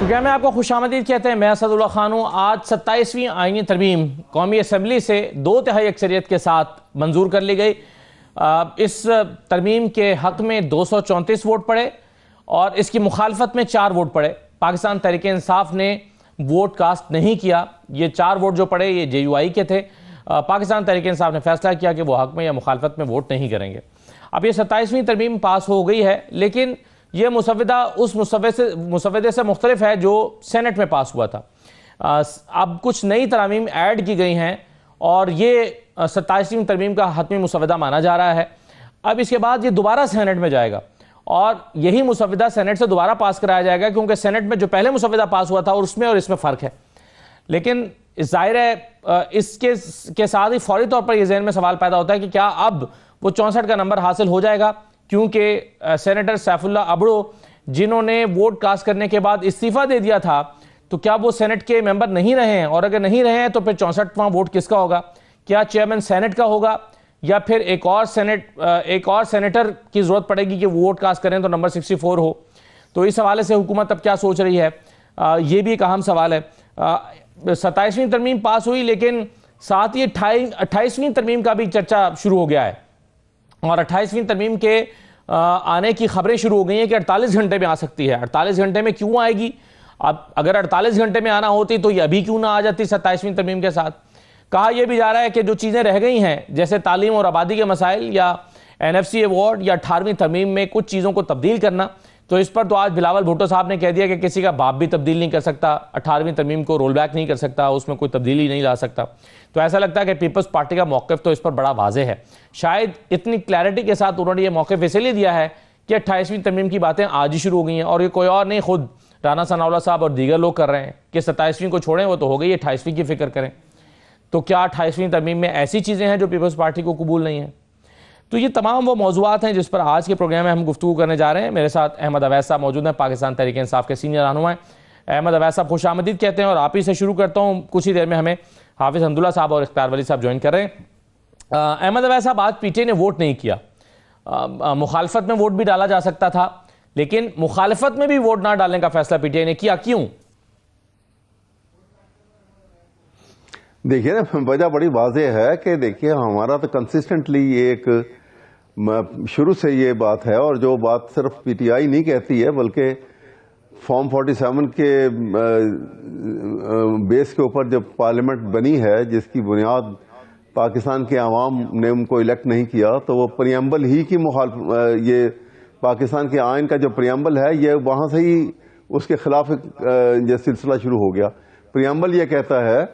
Programme میں آپ کو خوش آمدید کہتے ہیں. میں اسد اللہ خان ہوں. آج 27ویں آئینی ترمیم قومی اسمبلی سے 2/3 اکثریت کے ساتھ منظور کر لی گئی. اس ترمیم کے حق میں 234 ووٹ پڑے اور اس کی مخالفت میں 4 ووٹ پڑے. پاکستان تحریک انصاف نے ووٹ کاسٹ نہیں کیا. یہ 4 ووٹ جو پڑے یہ JUI کے تھے. پاکستان تحریک انصاف نے فیصلہ کیا کہ وہ حق میں یا مخالفت میں ووٹ نہیں کریں گے. اب یہ 27ویں ترمیم پاس ہو گئی ہے، لیکن یہ مسودہ اس مسودے سے مختلف ہے جو سینٹ میں پاس ہوا تھا. اب کچھ نئی ترامیم ایڈ کی گئی ہیں اور یہ 27ویں ترمیم کا حتمی مسودہ مانا جا رہا ہے. اب اس کے بعد یہ دوبارہ سینٹ میں جائے گا اور یہی مسودہ سینٹ سے دوبارہ پاس کرایا جائے گا، کیونکہ سینٹ میں جو پہلے مسودہ پاس ہوا تھا اور اس میں فرق ہے. لیکن ظاہر ہے اس کے ساتھ ہی فوری طور پر یہ ذہن میں سوال پیدا ہوتا ہے کہ کیا اب وہ 64 کا نمبر حاصل ہو جائے گا، کیونکہ سینیٹر سیف اللہ ابڑو جنہوں نے ووٹ کاسٹ کرنے کے بعد استعفیٰ دے دیا تھا، تو کیا وہ سینٹ کے ممبر نہیں رہے ہیں؟ اور اگر نہیں رہے ہیں تو پھر 64واں ووٹ کس کا ہوگا؟ کیا چیئرمین سینٹ کا ہوگا یا پھر ایک اور سینیٹر کی ضرورت پڑے گی کہ وہ ووٹ کاسٹ کریں تو نمبر 64 ہو؟ تو اس حوالے سے حکومت اب کیا سوچ رہی ہے، یہ بھی ایک اہم سوال ہے. 27ویں ترمیم پاس ہوئی، لیکن ساتھ ہی 28ویں ترمیم کا بھی چرچا شروع ہو گیا ہے اور 28ویں ترمیم کے آنے کی خبریں شروع ہو گئی ہیں کہ 48 گھنٹے میں آ سکتی ہے. 48 گھنٹے میں کیوں آئے گی؟ اب اگر 48 گھنٹے میں آنا ہوتی تو یہ ابھی کیوں نہ آ جاتی 27ویں ترمیم کے ساتھ؟ کہا یہ بھی جا رہا ہے کہ جو چیزیں رہ گئی ہیں جیسے تعلیم اور آبادی کے مسائل یا NFC ایوارڈ یا 18ویں ترمیم میں کچھ چیزوں کو تبدیل کرنا، تو اس پر تو آج بلاول بھٹو صاحب نے کہہ دیا کہ کسی کا باپ بھی تبدیل نہیں کر سکتا، 18ویں ترمیم کو رول بیک نہیں کر سکتا، اس میں کوئی تبدیلی نہیں لا سکتا. تو ایسا لگتا ہے کہ پیپلز پارٹی کا موقف تو اس پر بڑا واضح ہے. شاید اتنی کلیئرٹی کے ساتھ انہوں نے یہ موقف اس لیے دیا ہے کہ 28ویں ترمیم کی باتیں آج ہی شروع ہو گئی ہیں اور یہ کوئی اور نہیں، خود رانا ثناء اللہ صاحب اور دیگر لوگ کر رہے ہیں کہ 27ویں کو چھوڑیں، وہ تو ہو گئی، 28ویں کی فکر کریں. تو کیا 28ویں ترمیم میں ایسی چیزیں ہیں جو پیپلز پارٹی کو قبول نہیں ہیں؟ تو یہ تمام وہ موضوعات ہیں جس پر آج کے پروگرام میں ہم گفتگو کرنے جا رہے ہیں. میرے ساتھ احمد اویس صاحب موجود ہیں، پاکستان تحریک انصاف کے سینئر رہنما ہیں. احمد اویس صاحب خوش آمدید کہتے ہیں اور آپ ہی سے شروع کرتا ہوں. کچھ ہی دیر میں ہمیں حافظ حمداللہ صاحب اور اختیار ولی صاحب جوائن کر رہے ہیں. احمد اویس صاحب، آج PTI نے ووٹ نہیں کیا. مخالفت میں ووٹ بھی ڈالا جا سکتا تھا، لیکن مخالفت میں بھی ووٹ نہ ڈالنے کا فیصلہ PTI نے کیا. کیوں؟ دیکھیے نا، وجہ بڑی واضح ہے کہ دیکھیے ہمارا تو کنسسٹنٹلی ایک شروع سے یہ بات ہے، اور جو بات صرف PTI نہیں کہتی ہے بلکہ فارم 47 کے بیس کے اوپر جب پارلیمنٹ بنی ہے، جس کی بنیاد پاکستان کے عوام نے ان کو الیکٹ نہیں کیا، تو وہ پریمبل ہی کی یہ پاکستان کے آئین کا جو پریمبل ہے یہ وہاں سے ہی اس کے خلاف یہ سلسلہ شروع ہو گیا. پریمبل یہ کہتا ہے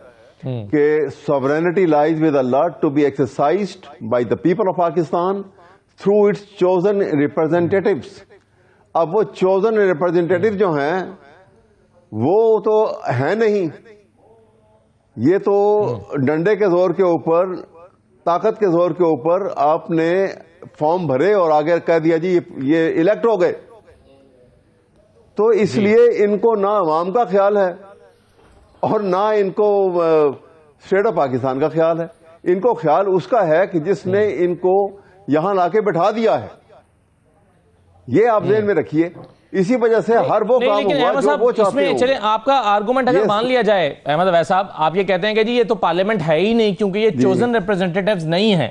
کہ sovereignty lies with Allah to be exercised by the people of Pakistan through its chosen representatives. اب وہ chosen representative جو ہیں وہ تو ہیں نہیں، یہ تو ڈنڈے کے زور کے اوپر، طاقت کے زور کے اوپر آپ نے فارم بھرے اور آگے کہہ دیا جی یہ الیکٹ ہو گئے. تو اس لیے ان کو نہ عوام کا خیال ہے اور نہ ان کو اسٹیٹ آف پاکستان کا خیال ہے. ان کو خیال اس کا ہے کہ جس نے ان کو یہاں لا کے بٹھا دیا ہے. یہ آپ ذہن میں رکھیے. اسی وجہ سے ہر وہ کام ہوا جو وہ چاہتے ہیں. چلیں، آپ کا آرگومنٹ اگر مان لیا جائے احمد اویس صاحب، آپ یہ کہتے ہیں کہ جی یہ تو پارلیمنٹ ہے ہی نہیں کیونکہ یہ چوزن ریپرزنٹیٹیوز نہیں ہیں،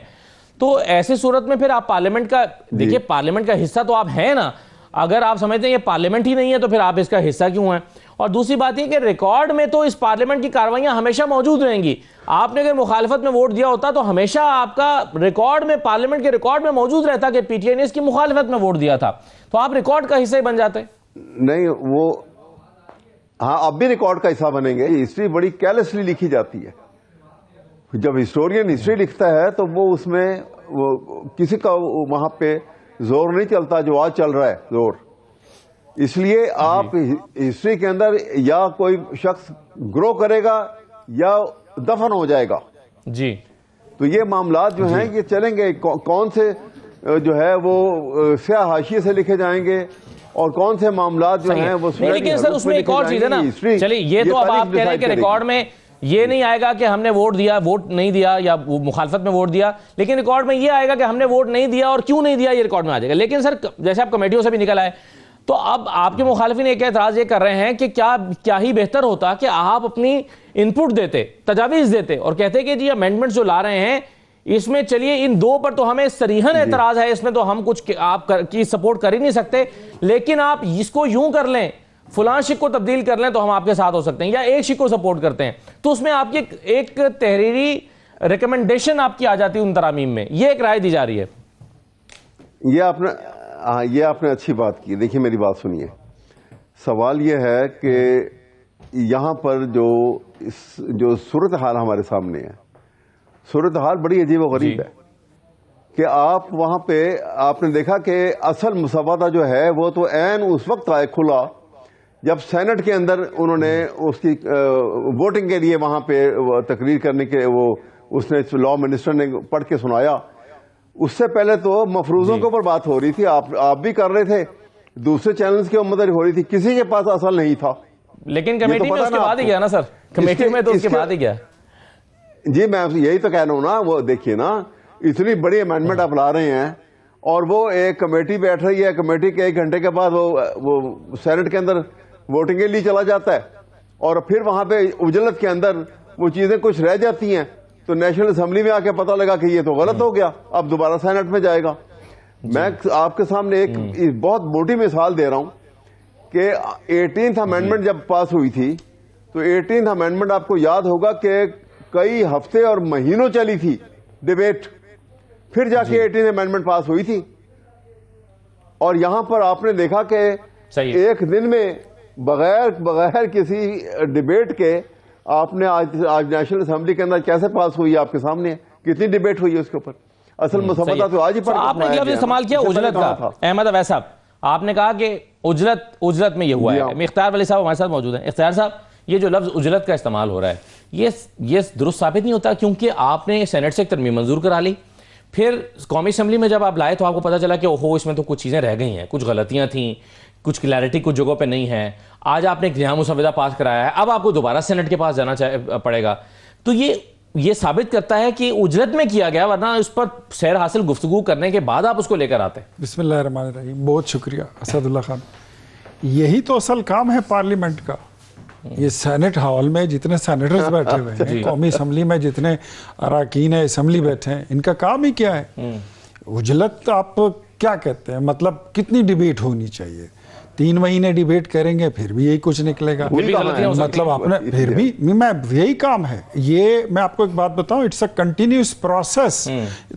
تو ایسے صورت میں پھر آپ پارلیمنٹ کا، دیکھیے پارلیمنٹ کا حصہ تو آپ ہیں نا. اگر آپ سمجھتے ہیں یہ پارلیمنٹ ہی نہیں ہے تو پھر آپ اس کا حصہ کیوں ہیں؟ اور دوسری بات یہ کہ ریکارڈ میں تو اس پارلیمنٹ کی کاروائیاں ہمیشہ موجود رہیں گی. آپ نے اگر مخالفت میں ووٹ دیا ہوتا تو ہمیشہ آپ کا ریکارڈ میں، پارلیمنٹ کے ریکارڈ میں موجود رہتا کہ PTI نے اس کی مخالفت میں ووٹ دیا تھا، تو آپ ریکارڈ کا حصہ ہی بن جاتے. نہیں، وہ ہاں اب بھی ریکارڈ کا حصہ بنیں گے. ہسٹری بڑی کیئرلیسلی لکھی جاتی ہے. جب ہسٹورین ہسٹری لکھتا ہے تو وہ اس میں کسی کا وہاں پہ زور نہیں چلتا جو آج چل رہا ہے زور. اس لیے آپ ہسٹری کے اندر یا کوئی شخص گرو کرے گا یا دفن ہو جائے گا. جی، تو یہ معاملات جو ہیں یہ چلیں گے. کون سے جو ہے وہ سیاہ حاشیے سے لکھے جائیں گے اور کون سے معاملات جو ہیں وہ لیکن سر اس میں ایک اور چیز ہے نا. چلیے، یہ تو اب آپ کہہ رہے ہیں کہ ریکارڈ میں یہ نہیں آئے گا کہ ہم نے ووٹ دیا، ووٹ نہیں دیا یا مخالفت میں ووٹ دیا، لیکن ریکارڈ میں یہ آئے گا کہ ہم نے ووٹ نہیں دیا اور کیوں نہیں دیا، یہ ریکارڈ میں آ جائے گا. لیکن سر جیسے آپ کمیٹیوں سے بھی نکل آئے، تو اب آپ کے مخالفین ایک اعتراض یہ کر رہے ہیں کہ کیا ہی بہتر ہوتا کہ آپ اپنی انپٹ دیتے، تجاویز دیتے اور کہتے کہ جی امینڈمنٹ جو لا رہے ہیں اس میں چلیے ان دو پر تو ہمیں صریحاً اعتراض ہے، اس میں تو ہم کچھ آپ کی سپورٹ کر ہی نہیں سکتے، لیکن آپ اس کو یوں کر لیں، فلاں شک کو تبدیل کر لیں تو ہم آپ کے ساتھ ہو سکتے ہیں، یا ایک شک کو سپورٹ کرتے ہیں تو اس میں آپ کی ایک تحریری ریکمنڈیشن آپ کی آ جاتی ہے ان ترامیم میں، یہ ایک رائے دی جا رہی ہے۔ یہ آپ نے اچھی بات کی۔ دیکھیے میری بات سنیے، سوال یہ ہے کہ یہاں پر جو صورتحال ہمارے سامنے ہے، صورتحال بڑی عجیب و غریب ہے کہ آپ وہاں پہ آپ نے دیکھا کہ اصل مسودہ جو ہے وہ تو عین اس وقت آئے کھلا جب سینٹ کے اندر انہوں نے اس کی ووٹنگ کے لیے وہاں پہ تقریر کرنے کے اس نے لا منسٹر نے پڑھ کے سنایا۔ اس سے پہلے تو مفروضوں کے اوپر بات ہو رہی تھی، آپ بھی کر رہے تھے، دوسرے چینلز کے مدد ہو رہی تھی، کسی کے پاس اصل نہیں تھا، لیکن کمیٹی میں اس کے بعد ہی گیا نا سر، کمیٹی میں تو اس کے بعد ہی گیا۔ جی میں یہی تو کہہ رہا ہوں نا، وہ دیکھیے نا اتنی بڑی امینڈمنٹ آپ لا رہے ہیں اور وہ ایک کمیٹی بیٹھ رہی ہے، کمیٹی کے 1 گھنٹے کے بعد وہ سینٹ کے اندر ووٹنگ کے لیے چلا جاتا ہے اور پھر وہاں پہ اجلت کے اندر وہ چیزیں کچھ رہ جاتی ہیں تو نیشنل اسمبلی میں آ کے پتہ لگا کہ یہ تو غلط ہو گیا، اب دوبارہ سینٹ میں جائے گا۔ میں آپ کے سامنے ایک بہت موٹی مثال دے رہا ہوں کہ 18th امینڈمنٹ جب پاس ہوئی تھی تو 18th امینڈمنٹ آپ کو یاد ہوگا کہ کئی ہفتے اور مہینوں چلی تھی ڈیبیٹ، پھر جا کے 18th امینڈمنٹ پاس ہوئی تھی، اور یہاں پر آپ نے دیکھا کہ ایک دن میں بغیر کسی ڈیبیٹ کے آپ نے آج نیشنل اسمبلی کے اندر کیسے پاس ہوئی، آپ کے سامنے کتنی ڈیبیٹ ہوئی ہے اس کے اوپر، اصل مسودہ تو آج ہی پر آپ نے لفظ استعمال کیا اجلت کا، احمد اویس صاحب آپ نے کہا کہ اجلت میں یہ ہوا ہے۔ اختیار ولی صاحب ہمارے ساتھ موجود ہیں۔ اختیار صاحب، یہ جو لفظ اجلت کا استعمال ہو رہا ہے یہ درست ثابت نہیں ہوتا، کیونکہ آپ نے سینٹ سے ایک ترمیم منظور کرا لی، پھر قومی اسمبلی میں جب آپ لائے تو آپ کو پتہ چلا کہ اوہو اس میں تو کچھ چیزیں رہ گئی ہیں، کچھ غلطیاں تھیں، کچھ کلیئرٹی کچھ جگہوں پہ نہیں ہے، آج آپ نے ایک نیا مسودہ پاس کرایا ہے، اب آپ کو دوبارہ سینٹ کے پاس جانا پڑے گا، تو یہ ثابت کرتا ہے کہ اجلت میں کیا گیا، ورنہ اس پر سیر حاصل گفتگو کرنے کے بعد آپ اس کو لے کر آتے ہیں۔ بسم اللہ الرحمن الرحیم، بہت شکریہ اسد اللہ خان۔ یہی تو اصل کام ہے پارلیمنٹ کا، یہ سینٹ ہال میں جتنے سینیٹرز بیٹھے ہوئے ہیں، قومی اسمبلی میں جتنے اراکین اسمبلی بیٹھے ہیں، ان کا کام ہی کیا ہے؟ اجلت آپ کیا کہتے ہیں؟ مطلب کتنی ڈیبیٹ ہونی چاہیے؟ 3 مہینے ڈیبیٹ کریں گے پھر بھی یہی کچھ نکلے گا، مطلب آپ نے پھر بھی یہی کام ہے۔ یہ میں آپ کو ایک بات بتاؤں، اٹس اے کنٹینیوس پروسیس۔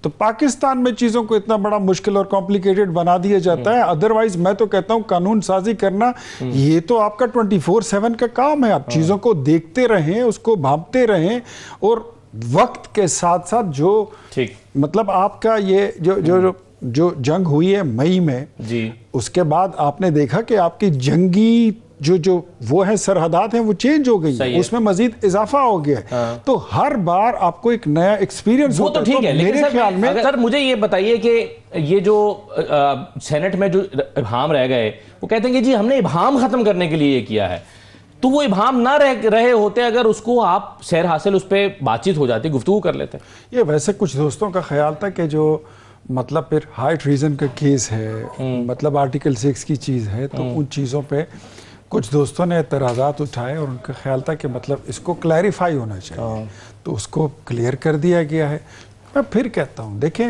تو پاکستان میں چیزوں کو اتنا بڑا مشکل اور کمپلیکیٹڈ بنا دیا جاتا ہے، ادروائز میں تو کہتا ہوں قانون سازی کرنا یہ تو آپ کا 24/7 کا کام ہے۔ آپ چیزوں کو دیکھتے رہیں، اس کو بھانپتے رہیں، اور وقت کے ساتھ ساتھ جو مطلب آپ کا یہ جو جنگ ہوئی ہے مئی میں، اس کے بعد آپ نے دیکھا کہ آپ کی جنگی جو وہ ہے سرحدات ہیں وہ چینج ہو گئی ہیں، اس میں مزید اضافہ ہو گیا ہے، تو ہر بار آپ کو ایک نیا ایکسپیرینس ہوتا ہے۔ وہ تو ٹھیک ہے، لیکن سر مجھے یہ بتائیے کہ یہ جو سینٹ میں جو ابہام رہ گئے، وہ کہتے ہیں کہ جی ہم نے ابہام ختم کرنے کے لیے یہ کیا ہے، تو وہ ابہام نہ رہے ہوتے اگر اس کو آپ سیر حاصل اس پہ بات چیت ہو جاتی، گفتگو کر لیتے۔ یہ ویسے کچھ دوستوں کا خیال تھا کہ جو مطلب پھر ہائی ٹریزن کا کیس ہے، مطلب آرٹیکل 6 کی چیز ہے، تو ان چیزوں پہ کچھ دوستوں نے اعتراضات اٹھائے اور ان کا خیال تھا کہ مطلب اس کو کلیریفائی ہونا چاہیے، تو اس کو کلیئر کر دیا گیا ہے۔ میں پھر کہتا ہوں، دیکھیں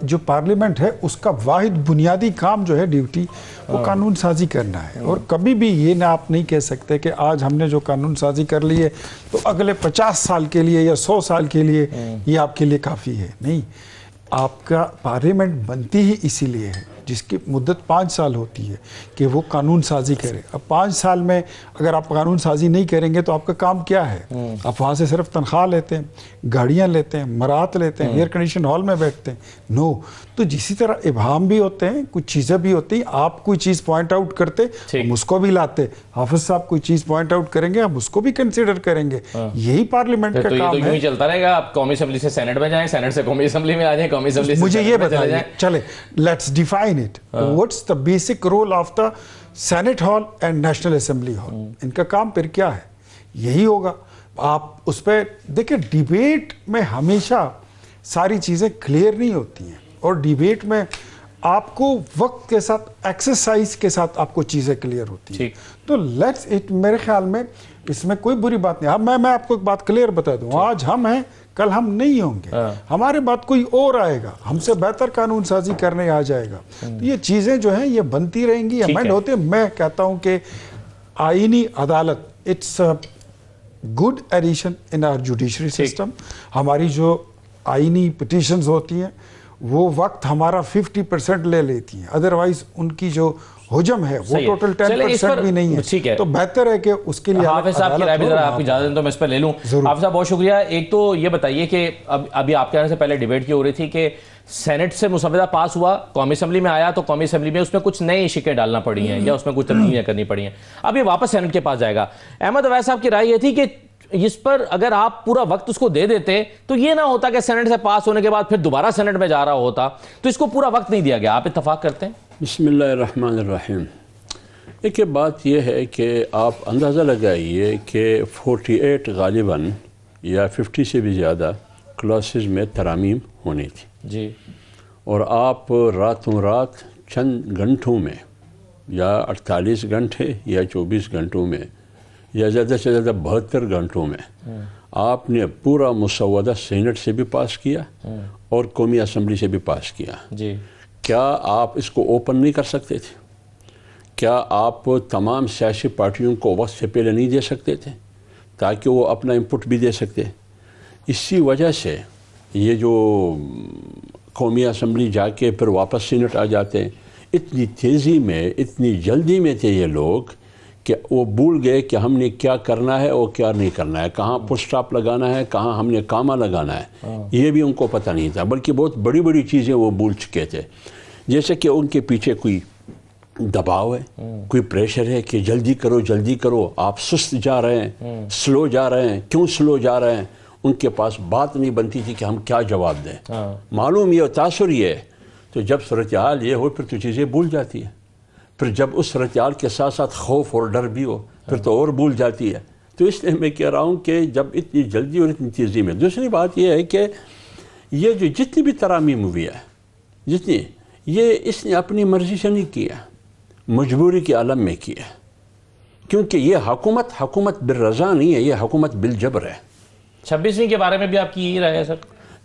جو پارلیمنٹ ہے اس کا واحد بنیادی کام جو ہے ڈیوٹی، وہ قانون سازی کرنا ہے، اور کبھی بھی یہ آپ نہیں کہہ سکتے کہ آج ہم نے جو قانون سازی کر لی ہے تو اگلے 50 سال کے لیے یا 100 سال کے لیے یہ آپ کے لیے کافی ہے۔ نہیں، آپ کا پارلیمنٹ بنتی ہی اسی لیے ہے جس کی مدت 5 سال ہوتی ہے کہ وہ قانون سازی کرے۔ اب 5 سال میں اگر آپ قانون سازی نہیں کریں گے تو آپ کا کام کیا ہے؟ آپ وہاں سے صرف تنخواہ لیتے ہیں، گاڑیاں لیتے ہیں، مرات لیتے ہیں، ایئر کنڈیشن ہال میں بیٹھتے ہیں؟ نو۔ تو جسی طرح ابہام بھی ہوتے ہیں، کچھ چیزیں بھی ہوتی ہیں، آپ کوئی چیز پوائنٹ آؤٹ کرتے ہم اس کو بھی لاتے، حافظ صاحب کوئی چیز پوائنٹ آؤٹ کریں گے ہم اس کو بھی کنسیڈر کریں گے، یہی پارلیمنٹ کا کام ہے۔ تو یوں چلتا رہے گا، آپ قومی اسمبلی سے سینٹ میں جائیں، سینٹ سے قومی اسمبلی میں آ جائیں، قومی اسمبلی سے مجھے یہ بتائیے، چلے let's define it, what's the basic role of the Senate Hall and National Assembly Hall؟ ان کا کام پھر کیا ہے؟ یہی ہوگا۔ آپ اس پہ دیکھیں، ڈیبیٹ میں ہمیشہ ساری چیزیں کلیئر نہیں ہوتی ہیں، اور ڈیبیٹ میں آپ کو وقت کے ساتھ ایکسرسائز کے ساتھ آپ کو چیزیں کلیئر ہوتی ہیں. تو لیٹس اٹ، میرے خیال میں اس میں کوئی بری بات نہیں. اب میں آپ کو ایک بات کلیئر بتا دوں، آج ہم ہیں کل ہم نہیں ہوں گے، ہمارے بعد کوئی اور آئے گا، ہم سے بہتر قانون سازی کرنے آ جائے گا. تو یہ چیزیں جو ہیں یہ بنتی رہیں گی، امینڈ ہوتے. میں کہتا ہوں کہ آئینی عدالت it's good addition in our judiciary system. ہماری جو آئینی پٹیشنز ہوتی ہیں وہ وقت ہمارا 50% لے لیتی ہیں، ادروائز ان کی جو حجم ہے وہ ٹوٹل 10% بھی نہیں ہے. تو بہتر ہے کہ اس کے لیے حافظ صاحب کی رائے بھی ذرا آپ کی اجازت تو میں اس پر لے لوں. حافظ صاحب بہت شکریہ. ایک تو یہ بتائیے کہ ابھی آپ کے آنے سے پہلے ڈیبیٹ کی ہو رہی تھی کہ سینٹ سے مسودہ پاس ہوا، قومی اسمبلی میں آیا تو قومی اسمبلی میں اس میں کچھ نئے شکیں ڈالنا پڑی ہیں یا اس میں کچھ تبدیلیاں کرنی پڑی ہیں، اب یہ واپس سینٹ کے پاس جائے گا. احمد اویس صاحب کی رائے یہ تھی کہ اس پر اگر آپ پورا وقت اس کو دے دیتے تو یہ نہ ہوتا کہ سینٹ سے پاس ہونے کے بعد پھر دوبارہ سینٹ میں جا رہا ہوتا، تو اس کو پورا وقت نہیں دیا گیا. آپ اتفاق کرتے ہیں؟ بسم اللہ الرحمن الرحیم. ایک بات یہ ہے کہ آپ اندازہ لگائیے کہ 48 غالباً یا 50 سے بھی زیادہ کلاسز میں ترامیم ہونی تھی جی، اور آپ راتوں رات چند گھنٹوں میں یا 48 گھنٹے یا 24 گھنٹوں میں یا زیادہ سے زیادہ 72 گھنٹوں میں آپ نے پورا مسودہ سینٹ سے بھی پاس کیا اور قومی اسمبلی سے بھی پاس کیا. جی، کیا آپ اس کو اوپن نہیں کر سکتے تھے؟ کیا آپ تمام سیاسی پارٹیوں کو وقت سے پہلے نہیں دے سکتے تھے تاکہ وہ اپنا انپٹ بھی دے سکتے؟ اسی وجہ سے یہ جو قومی اسمبلی جا کے پھر واپس سینٹ آ جاتے ہیں، اتنی تیزی میں اتنی جلدی میں تھے یہ لوگ کہ وہ بھول گئے کہ ہم نے کیا کرنا ہے اور کیا نہیں کرنا ہے، کہاں فل سٹاپ لگانا ہے، کہاں ہم نے کامہ لگانا ہے، یہ بھی ان کو پتہ نہیں تھا. بلکہ بہت بڑی بڑی چیزیں وہ بھول چکے تھے، جیسے کہ ان کے پیچھے کوئی دباؤ ہے، کوئی پریشر ہے کہ جلدی کرو جلدی کرو، آپ سست جا رہے ہیں، سلو جا رہے ہیں. کیوں سلو جا رہے ہیں؟ ان کے پاس بات نہیں بنتی تھی کہ ہم کیا جواب دیں. معلوم یہ تاثر یہ ہے. تو جب صورتحال یہ ہو پھر تو چیزیں بھول جاتی ہیں. پھر جب اس صورتحال کے ساتھ ساتھ خوف اور ڈر بھی ہو پھر تو اور بھول جاتی ہے. تو اس لیے میں کہہ رہا ہوں کہ جب اتنی جلدی اور اتنی تیزی میں. دوسری بات یہ ہے کہ یہ جو جتنی بھی ترامیم ہوئی ہے، جتنی، یہ اس نے اپنی مرضی سے نہیں کیا، مجبوری کے عالم میں کیا. کیونکہ یہ حکومت بالرضا نہیں ہے، یہ حکومت بالجبر ہے. 26ویں کے بارے میں بھی آپ کی یہی رائے ہے سر؟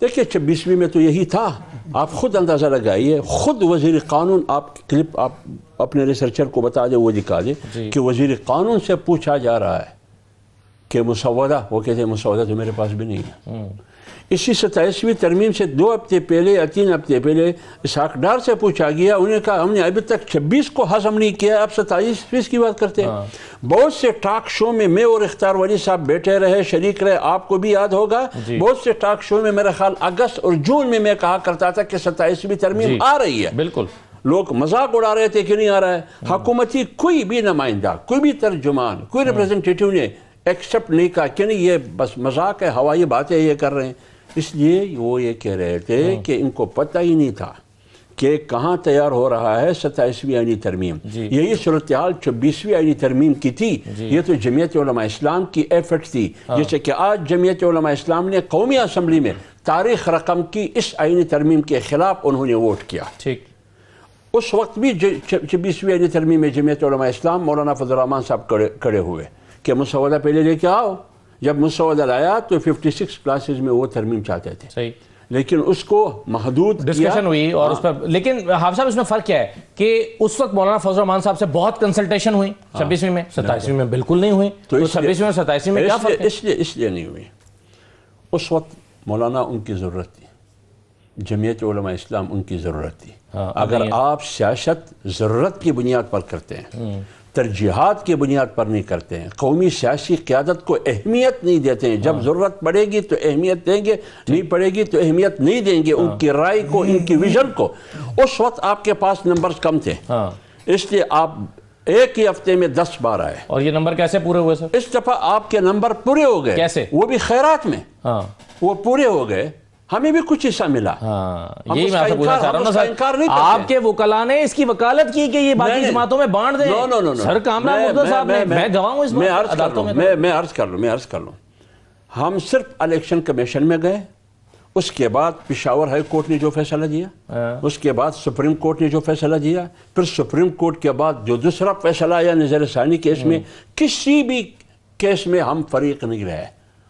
دیکھیے 26ویں میں تو یہی تھا. آپ خود اندازہ لگائیے، خود وزیر قانون، آپ کلپ آپ اپنے ریسرچر کو بتا دیں، وہ دکھا دیں کہ وزیر قانون سے پوچھا جا رہا ہے کہ مسودہ، وہ کہتے ہیں مسودہ تو میرے پاس بھی نہیں ہے. اسی 27ویں ترمیم سے 2 ہفتے پہلے یا 3 ہفتے پہلے اسحاق ڈار سے پوچھا گیا، انہوں نے کہا ہم نے ابھی تک 26 کو ہضم نہیں کیا، اب 27 کی بات کرتے ہیں. بہت سے ٹاک شو میں میں اور اختیار ولی صاحب بیٹھے رہے، شریک رہے. آپ کو بھی یاد ہوگا بہت سے ٹاک شو میں میرا خیال اگست اور جون میں کہا کرتا تھا کہ 27ویں ترمیم آ رہی ہے. بالکل. لوگ مذاق اڑا رہے تھے کہ نہیں آ رہا ہے. حکومتی کوئی بھی نمائندہ، کوئی بھی ترجمان، کوئی ریپریزنٹیٹیو نے ایکسیپٹ نہیں کہا کہ نہیں یہ بس مذاق ہے، ہوائی باتیں یہ کر رہے ہیں. اس لیے وہ یہ کہہ رہے تھے کہ ان کو پتہ ہی نہیں تھا کہ کہاں تیار ہو رہا ہے 27ویں آئینی ترمیم. یہی صورتحال 26ویں آئینی ترمیم کی تھی. یہ تو جمعیت علماء اسلام کی ایفرٹ تھی. جیسے کہ آج جمعیت علماء اسلام نے قومی اسمبلی میں تاریخ رقم کی اس آئینی ترمیم کے خلاف انہوں نے ووٹ کیا. ٹھیک. اس وقت بھی 26ویں آئینی ترمیم میں جمعیت علماء اسلام مولانا فضل الرحمان صاحب کھڑے ہوئے کہ مسودہ پہلے لے کے آؤ. جب مسودہ لایا تو 56 کلاسز میں وہ ترمیم چاہتے تھے. صحیح. لیکن اس کو محدود ڈسکشن ہوئی اور اس پر. لیکن حافظ صاحب اس میں فرق کیا ہے کہ اس وقت مولانا فضل الرحمان صاحب سے بہت کنسلٹیشن ہوئی 26ویں میں، 27ویں میں بالکل نہیں ہوئی. تو 26ویں اور 27ویں میں کیا فرق ہے؟ اس لیے نہیں ہوئی. اس وقت مولانا ان کی ضرورت تھی، جمعیت علماء اسلام ان کی ضرورت تھی. اگر آپ سیاست ضرورت کی بنیاد پر کرتے ہیں، ترجیحات کی بنیاد پر نہیں کرتے ہیں، قومی سیاسی قیادت کو اہمیت نہیں دیتے ہیں، جب ضرورت پڑے گی تو اہمیت دیں گے، نہیں پڑے گی تو اہمیت نہیں دیں گے، ان کی رائے کو، ان کی ویژن کو. اس وقت آپ کے پاس نمبرز کم تھے، اس لیے آپ ایک ہی ہفتے میں 10 بار آئے. اور یہ نمبر کیسے پورے ہوئے سر؟ اس دفعہ آپ کے نمبر پورے ہو گئے. کیسے؟ وہ بھی خیرات میں. وہ پورے ہو گئے، ہمیں بھی کچھ حصہ ملا. یہی میں آپ سے پوچھنا چاہ رہا ہوں نا سر، آپ کے وکلاء نے اس کی وکالت کی کہ یہ باقی جماعتوں میں بانٹ دیں. سر کامران مرتضیٰ صاحب نے، میں گواہ ہوں اس بات. میں عرض کر لوں. ہم صرف الیکشن کمیشن میں گئے اس کے بعد پشاور ہائی کورٹ نے جو فیصلہ دیا، اس کے بعد سپریم کورٹ نے جو فیصلہ دیا، پھر سپریم کورٹ کے بعد جو دوسرا فیصلہ آیا نظر ثانی کیس میں، کسی بھی کیس میں ہم فریق نہیں رہے.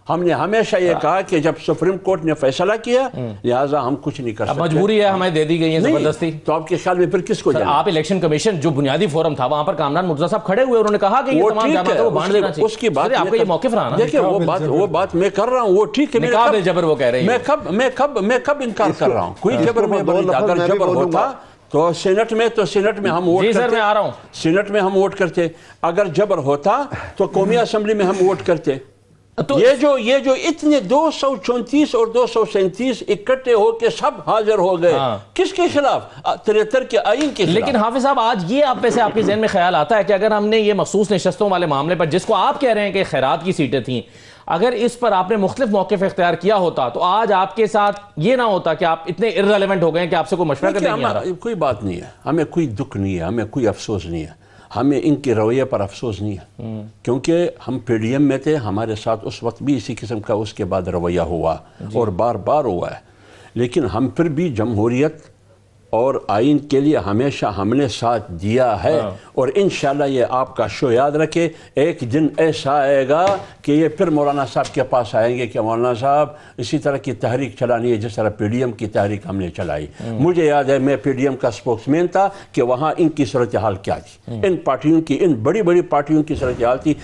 ہم نے ہمیشہ یہ کہا کہ جب سپریم کورٹ نے فیصلہ کیا لہٰذا ہم کچھ نہیں کر سکتے. مجبوری ہے ہمیں دے دی گئی ہے زبردستی. تو آپ کے خیال میں پھر کس کو جانا؟ آپ الیکشن کمیشن جو بنیادی فورم تھا وہاں پر کامران مرتضیٰ صاحب کھڑے ہوئے، انہوں نے کہا کہ یہ تمام جماعتیں وہ بانٹ دینا چاہیے. اس کی بات آپ کا یہ موقف رہا نا. دیکھیں وہ بات میں کر رہا ہوں، وہ ٹھیک ہے. نکاح بالجبر وہ کہہ رہے ہیں. میں کب انکار کر رہا ہوں؟ کوئی جبر میں اگر جبر ہوتا تو سینٹ میں ہم ووٹ کرتے. میں آ رہا ہوں. سینٹ میں ہم ووٹ کرتے. اگر جبر ہوتا تو قومی اسمبلی میں ہم ووٹ کرتے. یہ جو اتنے 234 اور 237 اکٹھے ہو کے سب حاضر ہو گئے، کس کے خلاف؟ 73 کے آئین کے خلاف. لیکن حافظ صاحب آج یہ آپ سے آپ کے ذہن میں خیال آتا ہے کہ اگر ہم نے یہ مخصوص نشستوں والے معاملے پر، جس کو آپ کہہ رہے ہیں کہ خیرات کی سیٹیں تھیں، اگر اس پر آپ نے مختلف موقف اختیار کیا ہوتا تو آج آپ کے ساتھ یہ نہ ہوتا کہ آپ اتنے ارریلیونٹ ہو گئے کہ آپ سے کوئی مشورہ کرنے نہیں آ رہا؟ کوئی بات نہیں ہے، ہمیں کوئی دکھ نہیں ہے، ہمیں کوئی افسوس نہیں ہے، ہمیں ان کے رویے پر افسوس نہیں ہے، کیونکہ ہم پی ڈی ایم میں تھے، ہمارے ساتھ اس وقت بھی اسی قسم کا اس کے بعد رویہ ہوا اور بار بار ہوا ہے. لیکن ہم پھر بھی جمہوریت اور آئین کے لیے ہمیشہ ہم نے ساتھ دیا ہے. اور انشاءاللہ یہ آپ کا شو یاد رکھے، ایک دن ایسا آئے گا کہ یہ پھر مولانا صاحب کے پاس آئیں گے کہ مولانا صاحب اسی طرح کی تحریک چلانی ہے جس طرح پی ڈی ایم کی تحریک ہم نے چلائی. مجھے یاد ہے میں پی ڈی ایم کا سپوکس مین تھا کہ وہاں ان کی صورتحال کیا تھی، ان پارٹیوں کی، ان بڑی بڑی پارٹیوں کی صورتحال تھی.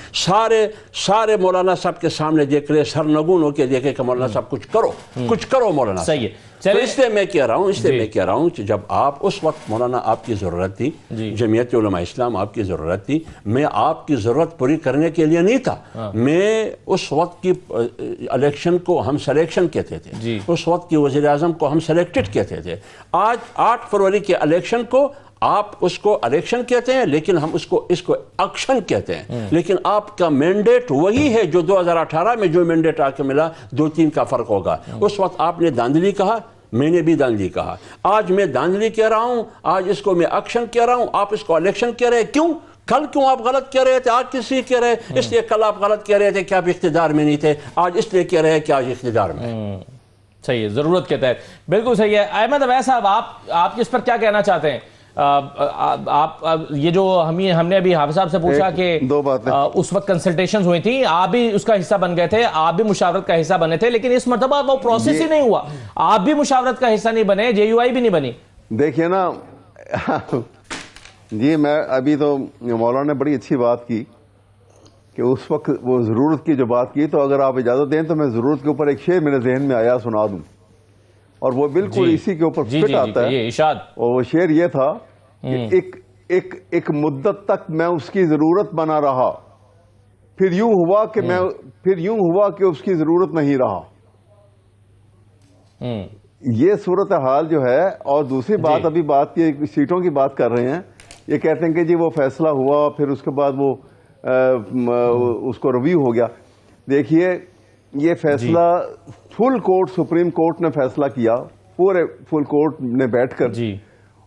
سارے مولانا صاحب کے سامنے دیکھ رہے، سرنگون ہو کے دیکھے کہ مولانا صاحب کچھ کرو مولانا. صحیح ہے. اس لیے میں کہہ رہا ہوں کہ جب آپ اس وقت مولانا آپ کی ضرورت تھی، جمعیت علماء اسلام آپ کی ضرورت تھی، میں آپ کی ضرورت پوری کرنے کے لیے نہیں تھا. میں اس وقت کی الیکشن کو ہم سلیکشن کہتے تھے، اس وقت کی وزیر اعظم کو ہم سلیکٹڈ کہتے تھے. آج 8 فروری کے الیکشن کو آپ اس کو الیکشن کہتے ہیں، لیکن ہم اس کو ایکشن کہتے ہیں. لیکن آپ کا مینڈیٹ وہی ہے جو 2018 میں جو مینڈیٹ آ کے ملا، 2-3 کا فرق ہوگا. اس وقت آپ نے دھاندلی کہا، میں نے بھی دھاندلی کہا. آج میں دھاندلی کہہ رہا ہوں، آج اس کو میں ایکشن کہہ رہا ہوں، آپ اس کو الیکشن کہہ رہے ہیں. کیوں؟ کل کیوں آپ غلط کہہ رہے تھے، آج کس لیے کہہ رہے ہیں؟ اس لیے کل آپ غلط کہہ رہے تھے کہ آپ اقتدار میں نہیں تھے، آج اس لیے کہہ رہے ہیں کہ آج اقتدار میں. صحیح ہے، ضرورت کے تحت بالکل صحیح ہے. احمد عویس صاحب آپ اس پر کیا کہنا چاہتے ہیں؟ آپ یہ جو ہم نے ابھی حافظ صاحب سے پوچھا کہ اس وقت کنسلٹیشنز ہوئی تھیں، آپ بھی اس کا حصہ بن گئے تھے، آپ بھی مشاورت کا حصہ بنے تھے، لیکن اس مرتبہ وہ پروسیس ہی نہیں ہوا، آپ بھی مشاورت کا حصہ نہیں بنے، جے یو آئی بھی نہیں بنی. دیکھیے نا جی، میں ابھی تو مولانا نے بڑی اچھی بات کی کہ اس وقت وہ ضرورت کی جو بات کی، تو اگر آپ اجازت دیں تو میں ضرورت کے اوپر ایک شعر میرے ذہن میں آیا سنا دوں، اور وہ بالکل اسی کے اوپر فٹ آتا ہے. اور وہ شعر یہ تھا کہ ایک مدت تک میں اس کی ضرورت بنا رہا، پھر یوں ہوا کہ اس کی ضرورت نہیں رہا. یہ صورتحال جو ہے. اور دوسری بات، ابھی بات کی سیٹوں کی بات کر رہے ہیں، یہ کہتے ہیں کہ جی وہ فیصلہ ہوا، پھر اس کے بعد وہ اس کو ریویو ہو گیا. دیکھیے یہ فیصلہ فل کورٹ، سپریم کورٹ نے فیصلہ کیا، پورے فل کورٹ نے بیٹھ کر،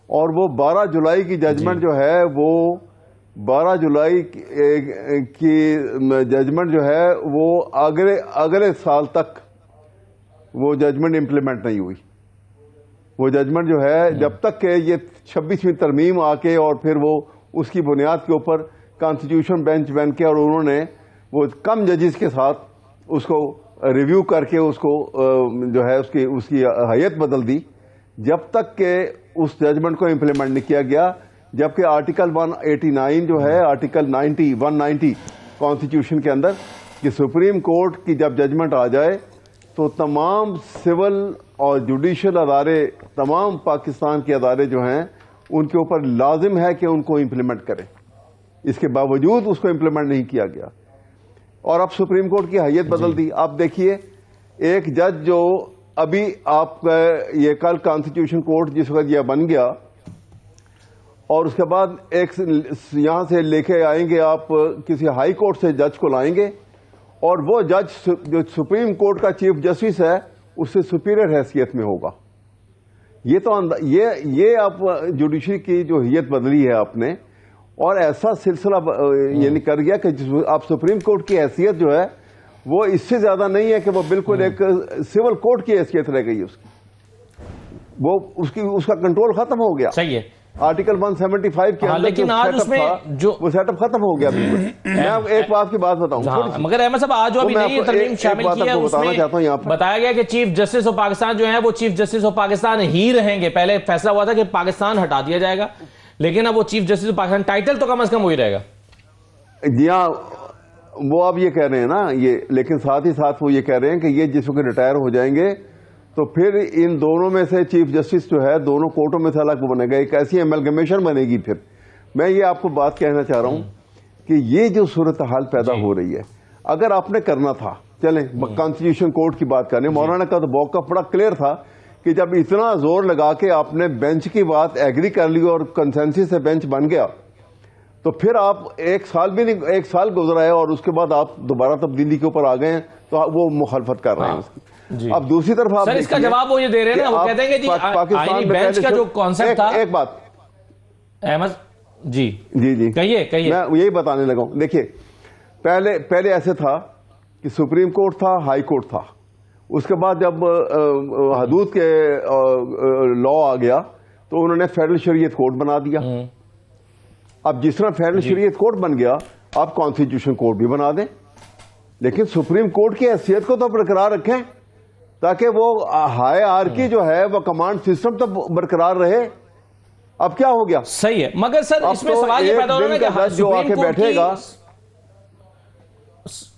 اور وہ 12 جولائی کی ججمنٹ جو ہے، وہ 12 جولائی کی ججمنٹ جو ہے وہ اگلے سال تک وہ ججمنٹ امپلیمنٹ نہیں ہوئی. وہ ججمنٹ جو ہے جب تک کہ یہ 26ویں ترمیم آ کے اور پھر وہ اس کی بنیاد کے اوپر کانسٹیٹیوشن بینچ بن کے، اور انہوں نے وہ کم ججز کے ساتھ اس کو ریویو کر کے اس کو جو ہے اس کی حیت بدل دی، جب تک کہ اس ججمنٹ کو امپلیمنٹ نہیں کیا گیا. جبکہ آرٹیکل 189 جو ہے، آرٹیکل 190 کانسٹیٹیوشن کے اندر، کہ سپریم کورٹ کی جب ججمنٹ آ جائے تو تمام سول اور جوڈیشل ادارے، تمام پاکستان کے ادارے جو ہیں، ان کے اوپر لازم ہے کہ ان کو امپلیمنٹ کریں. اس کے باوجود اس کو امپلیمنٹ نہیں کیا گیا، اور اب سپریم کورٹ کی حیت بدل دی. آپ دیکھیے ایک جج جو ابھی آپ یہ کل کانسٹیٹیوشن کورٹ جس وقت یہ بن گیا، اور اس کے بعد ایک یہاں سے لے کے آئیں گے، آپ کسی ہائی کورٹ سے جج کو لائیں گے، اور وہ جج جو سپریم کورٹ کا چیف جسٹس ہے اس سے سپیریئر حیثیت میں ہوگا. یہ تو یہ آپ جوڈیشری کی جو حیت بدلی ہے آپ نے، اور ایسا سلسلہ یعنی کر گیا کہ آپ سپریم کورٹ کی حیثیت جو ہے وہ اس سے زیادہ نہیں ہے کہ وہ بالکل ایک سول کوڈ کی حیثیت رہ گئی اس کی، وہ اس کا کنٹرول ختم ہو گیا. صحیح ہے. آرٹیکل 175 کے اندر لیکن آج اس میں وہ سیٹ اپ ختم ہو گیا بالکل. میں ایک بات کی بات بتاؤں، مگر احمد صاحب آج جو ابھی نئی ترمیم شامل کی ہے اس میں بتایا گیا کہ چیف جسٹس آف پاکستان جو ہیں وہ چیف جسٹس آف پاکستان ہی رہیں گے. پہلے فیصلہ ہوا تھا کہ پاکستان ہٹا دیا جائے گا، لیکن اب وہ chief justice of Pakistan title تو کم از کم وہی رہے گا. جی ہاں، وہ اب یہ کہہ رہے ہیں نا یہ، لیکن ساتھ ہی ساتھ وہ یہ کہہ رہے ہیں کہ یہ جس وقت ریٹائر ہو جائیں گے تو پھر ان دونوں میں سے چیف جسٹس جو ہے دونوں کورٹوں میں سے الگ بنے گا، ایک ایسی ایملگمیشن بنے گی. پھر میں یہ آپ کو بات کہنا چاہ رہا ہوں کہ یہ جو صورتحال پیدا ہو رہی ہے، اگر آپ نے کرنا تھا، چلیں کانسٹیٹیوشن کورٹ کی بات کریں، مولانا کا تو موقف بڑا کلیئر تھا کہ جب اتنا زور لگا کے آپ نے بینچ کی بات ایگری کر لی اور کنسنسس سے بینچ بن گیا، تو پھر آپ ایک سال گزرا ہے اور اس کے بعد آپ دوبارہ تبدیلی کے اوپر آ گئے ہیں، تو وہ مخالفت کر رہے ہیں اس کی. اب دوسری طرف آپ اس کا جواب وہ یہ دے رہے ہیں نا، وہ کہتے ہیں کہ جی آئینی بینچ کا جو کانسیپٹ تھا. ایک بات احمد جی کہیے میں یہی بتانے لگا ہوں. دیکھیے پہلے ایسے تھا کہ سپریم کورٹ تھا، ہائی کورٹ تھا، اس کے بعد جب حدود کے لا آ گیا تو انہوں نے فیڈرل شریعت کورٹ بنا دیا. اب جس طرح فیڈرل شریعت کورٹ بن گیا، آپ کانسٹیٹیوشن کورٹ بھی بنا دیں، لیکن سپریم کورٹ کی حیثیت کو تو برقرار رکھیں تاکہ وہ ہائی آرکی جو ہے وہ کمانڈ سسٹم تو برقرار رہے. اب کیا ہو گیا؟ صحیح ہے، مگر سر اس میں سوال یہ پیدا ہو رہا ہے کہ جو آ کے بیٹھے گا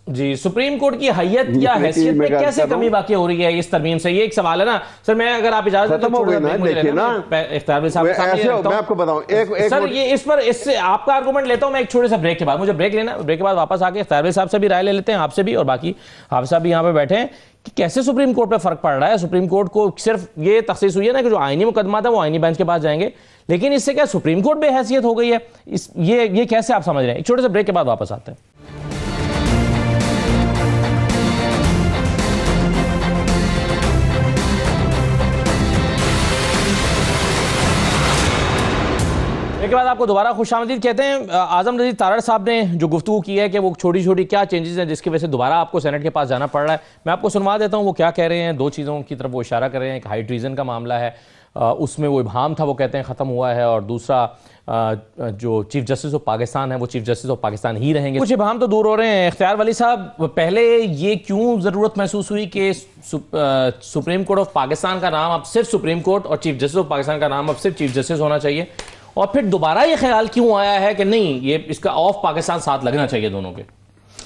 جی سپریم کورٹ کی حیت یا حیثیت میں کیسے کمی واقع ہو رہی ہے اس ترمیم سے؟ یہ ایک سوال ہے نا سر. میں اگر آپ اجازت ختم ہو گئی نا، دیکھیے نا اختیار صاحب میں آپ کو بتاؤں سر، یہ اس سے آپ کا آرگومنٹ لیتا ہوں میں ایک چھوٹے سے بریک کے بعد. مجھے بریک لینا، بریک کے بعد واپس آ کے اختیار صاحب سے بھی رائے لے لیتے ہیں، آپ سے بھی، اور باقی حافظ صاحب بھی یہاں پہ بیٹھے ہیں کہ کیسے سپریم کورٹ پہ فرق پڑ رہا ہے. سپریم کورٹ کو صرف یہ تخصیص ہوئی ہے نا کہ جو آئینی مقدمات ہیں وہ آئینی بینچ کے پاس جائیں گے، لیکن اس سے کیا سپریم کورٹ بے حیثیت ہو گئی ہے؟ یہ کیسے آپ سمجھ رہے ہیں؟ ایک چھوٹے سے بریک کے بعد واپس آتے ہیں. اس کے بعد آپ کو دوبارہ خوش آمدید کہتے ہیں. اعظم رضی تارڑ صاحب نے جو گفتگو کی ہے کہ وہ چھوٹی چھوٹی کیا چینجز ہیں جس کی وجہ سے دوبارہ آپ کو سینٹ کے پاس جانا پڑ رہا ہے، میں آپ کو سنوا دیتا ہوں وہ کیا کہہ رہے ہیں. دو چیزوں کی طرف وہ اشارہ کر رہے ہیں. ایک ہائی ٹریزن کا معاملہ ہے، اس میں وہ ابہام تھا، وہ کہتے ہیں ختم ہوا ہے، اور دوسرا جو چیف جسٹس آف پاکستان ہے وہ چیف جسٹس آف پاکستان ہی رہیں گے. کچھ ابہام تو دور ہو رہے ہیں. اختیار ولی صاحب، پہلے یہ کیوں ضرورت محسوس ہوئی کہ سپریم کورٹ آف پاکستان کا نام اب صرف سپریم کورٹ اور چیف جسٹس آف پاکستان کا نام اب صرف چیف جسٹس ہونا چاہیے، اور پھر دوبارہ یہ خیال کیوں آیا ہے کہ نہیں یہ اس کا آف پاکستان ساتھ لگنا چاہیے دونوں کے؟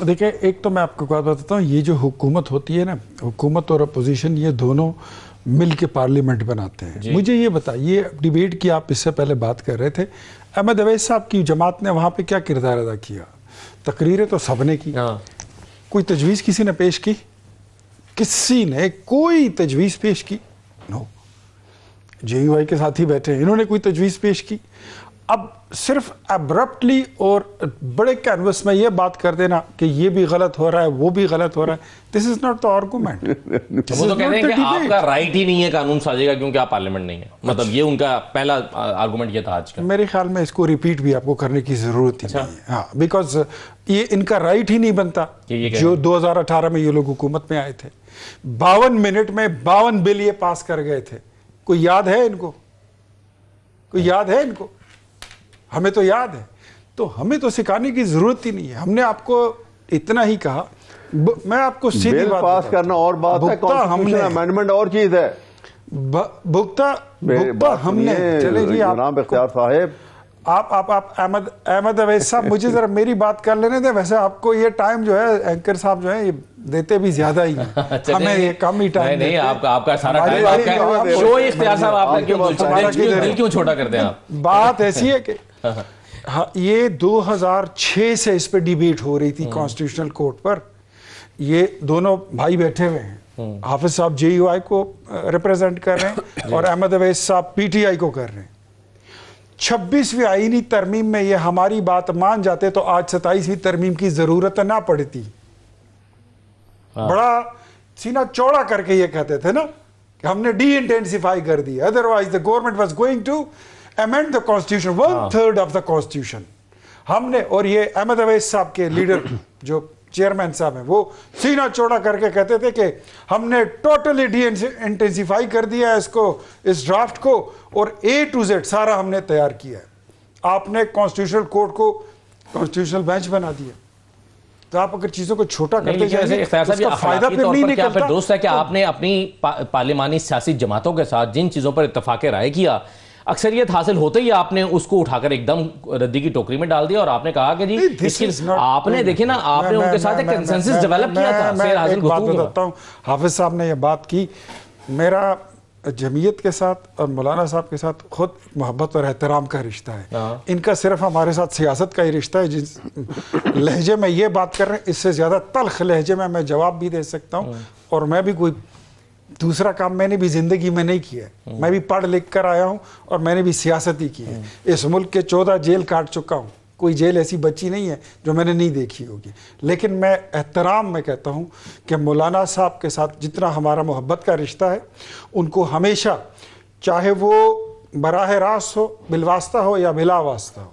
دیکھیں، ایک تو میں آپ کو بات بتاتا ہوں، یہ جو حکومت ہوتی ہے نا، حکومت اور اپوزیشن یہ دونوں مل کے پارلیمنٹ بناتے ہیں. مجھے یہ بتائیے، ڈیبیٹ کی آپ اس سے پہلے بات کر رہے تھے، احمد اویس صاحب کی جماعت نے وہاں پہ کیا کردار ادا کیا؟ تقریریں تو سب نے کی، کوئی تجویز کسی نے پیش کی؟ کسی نے کوئی تجویز پیش کی؟ نو. جے یو آئی کے ساتھ ہی بیٹھے ہیں، انہوں نے کوئی تجویز پیش کی؟ اب صرف ابرپٹلی اور بڑے کینوس میں یہ بات کر دینا کہ یہ بھی غلط ہو رہا ہے وہ بھی غلط ہو رہا ہے، دس از ناٹ دا آرگومنٹ. وہ تو کہتے ہیں کہ آپ کا رائٹ ہی نہیں ہے قانون سازی کا کیونکہ آپ پارلیمنٹ نہیں ہے، مطلب یہ ان کا پہلا آرگومنٹ یہ تھا آج کا. میرے خیال میں اس کو ریپیٹ بھی آپ کو کرنے کی ضرورت ہی نہیں ہے. ہاں، بیکاز یہ ان کا رائٹ ہی نہیں بنتا. جو 2018 میں یہ لوگ حکومت میں آئے تھے، 52 منٹ میں 52 بل یہ پاس کر گئے تھے. کوئی یاد ہے ان کو؟ کوئی یاد ہے ان کو؟ ہمیں تو یاد ہے. تو ہمیں تو سکھانے کی ضرورت ہی نہیں ہے. ہم نے آپ کو اتنا ہی کہا. میں آپ کو سیدھی بل بات پاس کرنا اور بات ہے، کانسٹیٹیوشن امینڈمنٹ اور چیز ہے. بھگتا ہم نے. چلے جی جناب اختیار صاحب، آپ احمد اویس صاحب مجھے ذرا میری بات کر لینے دیں. ویسے آپ کو یہ ٹائم جو ہے اینکر صاحب جو ہے یہ دیتے بھی زیادہ ہی ہیں، ہمیں یہ کم ہی ٹائم. نہیں، آپ کا سارا ٹائم آپ کا شو ہی اختیار صاحب آپ کا کیوں چھوٹا کرتے ہیں آپ؟ بات ایسی ہے کہ یہ 2006 سے اس پہ ڈیبیٹ ہو رہی تھی کانسٹیٹیوشنل کورٹ پر. یہ دونوں بھائی بیٹھے ہوئے ہیں، حافظ صاحب جے یو آئی کو ریپرزینٹ کر رہے ہیں اور احمد اویس صاحب پی ٹی آئی کو کر رہے ہیں. 26ویں آئینی ترمیم میں یہ ہماری بات مان جاتے تو آج 27ویں ترمیم کی ضرورت نہ پڑتی. بڑا سینہ چوڑا کر کے یہ کہتے تھے نا کہ ہم نے ڈی انٹینسیفائی کر دی، otherwise the government was going to amend the constitution 1/3 of the constitution. ہم نے، اور یہ احمد اویس صاحب کے لیڈر جو چیئرمین صاحب ہیں، وہ سینہ چوڑا کر کے کہتے تھے کہ ہم نے ٹوٹلی ڈی انٹینسیفائی کر دیا ہے اس ڈرافٹ کو اور اے ٹو زیڈ سارا ہم نے تیار کیا ہے. آپ نے کانسٹیٹیوشنل کورٹ کو کانسٹیٹیوشنل بینچ بنا دیا. تو آپ اگر چیزوں کو چھوٹا کرتے جائیں گے تو اس کا فائدہ پھر نہیں نکلتا. درست ہے کہ آپ نے اپنی پارلیمانی سیاسی جماعتوں کے ساتھ جن چیزوں پر اتفاق رائے کیا، اکثریت حاصل ہوتے ہی آپ نے اس کو اٹھا کر ایک دم ردی کی ٹوکری میں ڈال دیا اور آپ نے کہا کہ جی آپ نے دیکھیں نا، آپ نے ان کے ساتھ ایک کنسنسس ڈیولپ کیا تھا. میں ایک بات بتاتا ہوں، حافظ صاحب نے یہ بات کی، میرا جمعیت کے ساتھ اور مولانا صاحب کے ساتھ خود محبت اور احترام کا رشتہ ہے. ان کا صرف ہمارے ساتھ سیاست کا ہی رشتہ ہے. جس لہجے میں یہ بات کر رہے ہیں، اس سے زیادہ تلخ لہجے میں جواب بھی دے سکتا ہوں. اور میں بھی کوئی دوسرا کام میں نے بھی زندگی میں نہیں کیا ہے. میں بھی پڑھ لکھ کر آیا ہوں اور میں نے بھی سیاست ہی کی ہے. اس ملک کے 14 جیل کاٹ چکا ہوں. کوئی جیل ایسی بچی نہیں ہے جو میں نے نہیں دیکھی ہوگی. لیکن میں احترام میں کہتا ہوں کہ مولانا صاحب کے ساتھ جتنا ہمارا محبت کا رشتہ ہے، ان کو ہمیشہ، چاہے وہ براہ راست ہو، بالواسطہ ہو یا بلا واسطہ ہو،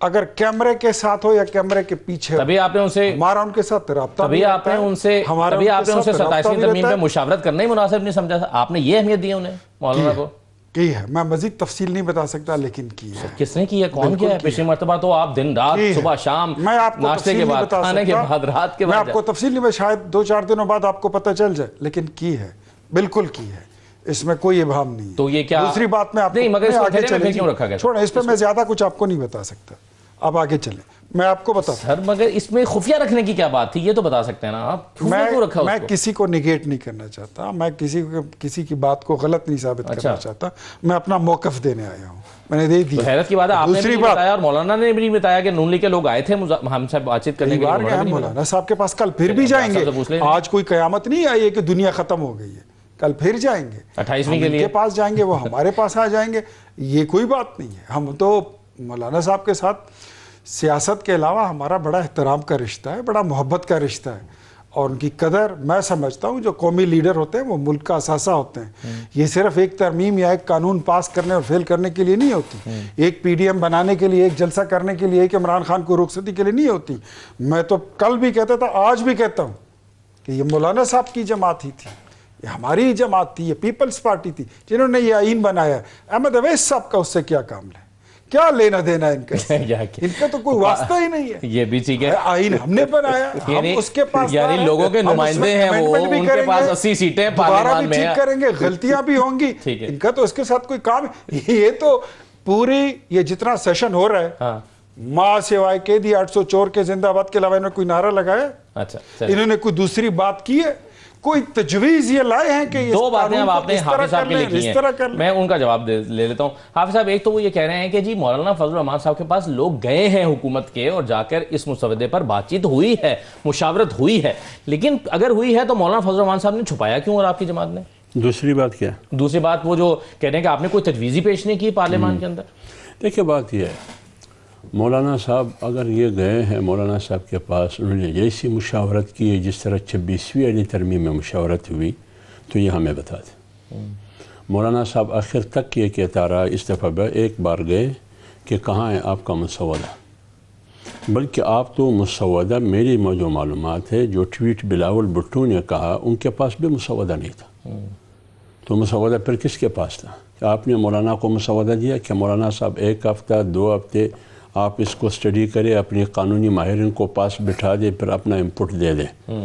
اگر کیمرے کے ساتھ ہو یا کیمرے کے پیچھے ہو، تبھی آپ نے ان سے ہمارا ان کے ساتھ رابطہ، تبھی آپ نے ان سے 27ویں ترمیم پہ مشاورت کرنا ہی مناسب نہیں سمجھا. آپ نے یہ اہمیت دی انہیں مولانا کو؟ کی ہے. میں مزید تفصیل نہیں بتا سکتا، لیکن کی ہے. کس نے کی ہے؟ کون کیا ہے؟ پچھلی مرتبہ تو آپ دن رات، صبح شام، ناشتے کے بعد، کھانے کے بعد، رات کے بعد، میں آپ کو تفصیل نہیں، شاید 2-4 دنوں بعد آپ کو پتہ چل جائے، لیکن کی ہے، بالکل کی ہے. اس میں کوئی ابہام نہیں ہے. تو یہ کیا دوسری بات میں آپ کو آگے چلے کیوں رکھا گیا؟ چھوڑیں، اس پہ میں زیادہ کچھ آپ کو نہیں بتا سکتا. آپ آگے چلیں، میں آپ کو بتاتا ہوں. سر مگر اس میں خفیہ رکھنے کی کیا بات تھی؟ یہ تو بتا سکتے ہیں نا آپ. میں کسی کو نگیٹ نہیں کرنا چاہتا، میں کسی کی بات کو غلط نہیں ثابت کرنا چاہتا. میں اپنا موقف دینے آیا ہوں، میں نے دے دی. حیرت کی بات ہے، آپ نے بھی بتایا اور مولانا نے بھی بتایا کہ نون لیگ کے لوگ آئے تھے ہم سے بات چیت کرنے کے لیے. مولانا صاحب کے پاس کل پھر بھی جائیں گے. آج کوئی قیامت نہیں آئی ہے کہ دنیا ختم ہو گئی ہے. کل پھر جائیں گے 28ویں کے لیے، ان کے پاس جائیں گے، وہ ہمارے پاس آ جائیں گے. یہ کوئی بات نہیں ہے. ہم تو مولانا صاحب کے ساتھ سیاست کے علاوہ ہمارا بڑا احترام کا رشتہ ہے، بڑا محبت کا رشتہ ہے. اور ان کی قدر میں سمجھتا ہوں، جو قومی لیڈر ہوتے ہیں وہ ملک کا اثاثہ ہوتے ہیں. یہ صرف ایک ترمیم یا ایک قانون پاس کرنے اور فیل کرنے کے لیے نہیں ہوتی، ایک پی ڈی ایم بنانے کے لیے، ایک جلسہ کرنے کے لیے، ایک عمران خان کو رخصتی کے لیے نہیں ہوتی. میں تو کل بھی کہتا تھا، آج بھی کہتا ہوں کہ یہ مولانا صاحب کی جماعت ہی تھی، یہ ہماری جماعت تھی، یہ پیپلز پارٹی تھی جنہوں نے یہ آئین بنایا. احمد اویس صاحب کا اس سے کیا کام ہے؟ کیا لینا دینا ان کا؟ ان کا تو کوئی واسطہ ہی نہیں ہے. یہ بھی ٹھیک ہے، آئین ہم نے بنایا، ہم اس کے پاس، یعنی لوگوں کے نمائندے ہیں، وہ ان کے پاس 80 سیٹیں پارلیمان میں ہیں. ٹھیک کریں گے، غلطیاں بھی ہوں گی. ان کا تو اس کے ساتھ کوئی کام. یہ تو پوری یہ جتنا سیشن ہو رہا ہے، ماں سوائے قیدی 800 چور کے زندہ باد کے علاوہ انہوں نے کوئی نعرہ لگایا؟ اچھا، انہوں نے کوئی دوسری بات کی ہے؟ کوئی تجویز یہ لائے ہیں کہ دو باتیں اب آپ نے حافظ صاحب کے لکھی ہیں، میں ان کا جواب لے لیتا ہوں. حافظ صاحب، ایک تو وہ یہ کہہ رہے ہیں کہ جی مولانا فضل الرحمان صاحب کے پاس لوگ گئے ہیں حکومت کے اور جا کر اس مسودے پر بات چیت ہوئی ہے، مشاورت ہوئی ہے. لیکن اگر ہوئی ہے تو مولانا فضل الرحمان صاحب نے چھپایا کیوں اور آپ کی جماعت نے؟ دوسری بات کیا؟ دوسری بات وہ جو کہہ رہے ہیں کہ آپ نے کوئی تجویزی پیش نہیں کی پارلیمان کے اندر. دیکھیں بات یہ ہے، مولانا صاحب اگر یہ گئے ہیں مولانا صاحب کے پاس، انہوں نے جیسی مشاورت کی ہے جس طرح 26ویں آئینی ترمیم میں مشاورت ہوئی، تو یہ ہمیں بتا دیں. مولانا صاحب آخر تک یہ کہتا رہا، اس دفعہ ایک بار گئے کہ کہاں ہے آپ کا مسودہ، بلکہ آپ تو مسودہ، میری جو معلومات ہے، جو ٹویٹ بلاول بھٹو نے کہا، ان کے پاس بھی مسودہ نہیں تھا. تو مسودہ پھر کس کے پاس تھا؟ آپ نے مولانا کو مسودہ دیا کہ مولانا صاحب 1 ہفتہ 2 ہفتے آپ اس کو اسٹڈی کریں، اپنی قانونی ماہرین کو پاس بٹھا دیں، پھر اپنا انپٹ دے دیں.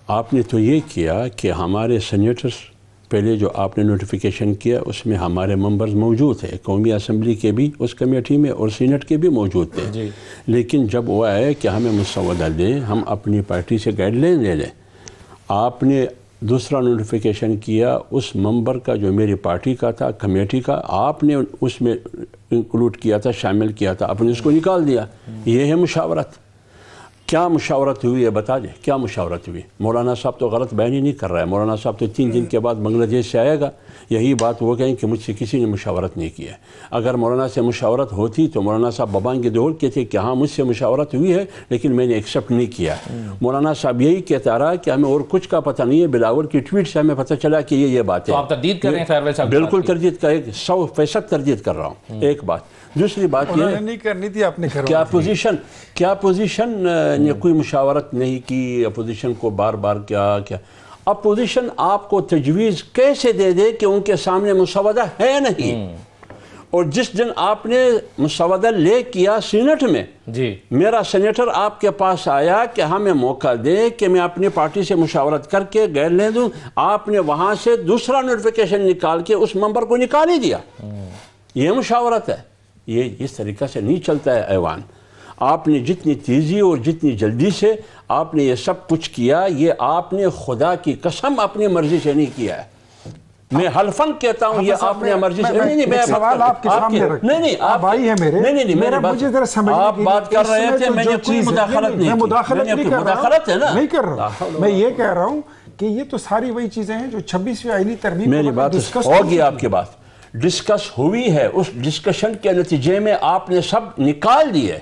آپ نے تو یہ کیا کہ ہمارے سینیٹرز، پہلے جو آپ نے نوٹیفیکیشن کیا اس میں ہمارے ممبرز موجود تھے، قومی اسمبلی کے بھی اس کمیٹی میں اور سینٹ کے بھی موجود تھے. لیکن جب وہ آئے کہ ہمیں مسودہ دیں، ہم اپنی پارٹی سے گائیڈ لائن لے لیں، آپ نے دوسرا نوٹیفیکیشن کیا اس ممبر کا جو میری پارٹی کا تھا، کمیٹی کا، آپ نے اس میں انکلوڈ کیا تھا، شامل کیا تھا، آپ نے اس کو نکال دیا. یہ ہے مشاورت. کیا مشاورت ہوئی ہے بتا دیں، کیا مشاورت ہوئی؟ مولانا صاحب تو غلط بیان ہی نہیں کر رہا ہے. مولانا صاحب تو 3 دن کے بعد بنگلہ دیش سے آئے گا، یہی بات وہ کہیں کہ مجھ سے کسی نے مشاورت نہیں کی ہے. اگر مولانا سے مشاورت ہوتی تو مولانا صاحب ببانگ دور کے تھے کہ ہاں مجھ سے مشاورت ہوئی ہے لیکن میں نے ایکسیپٹ نہیں کیا. مولانا صاحب یہی کہتا رہا کہ ہمیں اور کچھ کا پتہ نہیں ہے، بلاول کی ٹویٹ سے ہمیں پتہ چلا کہ یہ بات ہے. آپ تردید کر رہے ہیں؟ بالکل تردید کا، 100% تردید کر رہا ہوں. ایک بات. دوسری بات یہ انہوں نے نہیں کرنی تھی، آپ نے کیا اپوزیشن نے کوئی مشاورت نہیں کی؟ اپوزیشن کو بار بار کیا اپوزیشن آپ کو تجویز کیسے دے دے کہ ان کے سامنے مسودہ ہے نہیں؟ اور جس دن آپ نے مسودہ لے کیا سینٹ میں، جی میرا سینیٹر آپ کے پاس آیا کہ ہمیں موقع دے کہ میں اپنی پارٹی سے مشاورت کر کے غیر لے دوں، آپ نے وہاں سے دوسرا نوٹیفیکیشن نکال کے اس ممبر کو نکال ہی دیا۔ یہ مشاورت ہے؟ یہ اس طریقہ سے نہیں چلتا ہے ایوان۔ آپ نے جتنی تیزی اور جتنی جلدی سے آپ نے یہ سب کچھ کیا، یہ آپ نے خدا کی قسم اپنی مرضی سے نہیں کیا ہے۔ میں حلفاً کہتا ہوں یہ آپ نے مرضی سے نہیں، سوال آپ کے سامنے رکھیں، نہیں آپ بھائی ہیں میرے، مجھے ذرا سمجھنے آپ بات کر رہے تھے، میں نے کوئی مداخلت نہیں کی، مداخلت نہیں کر رہا، نہیں کر رہا ہوں، میں یہ کہہ رہا ہوں کہ یہ تو ساری وہی چیزیں ہیں جو 26ویں آئینی ترمیم میری بات ہوگی، آپ کی بات ڈسکس ہوئی ہے، اس ڈسکشن کے نتیجے میں آپ نے سب نکال دیے۔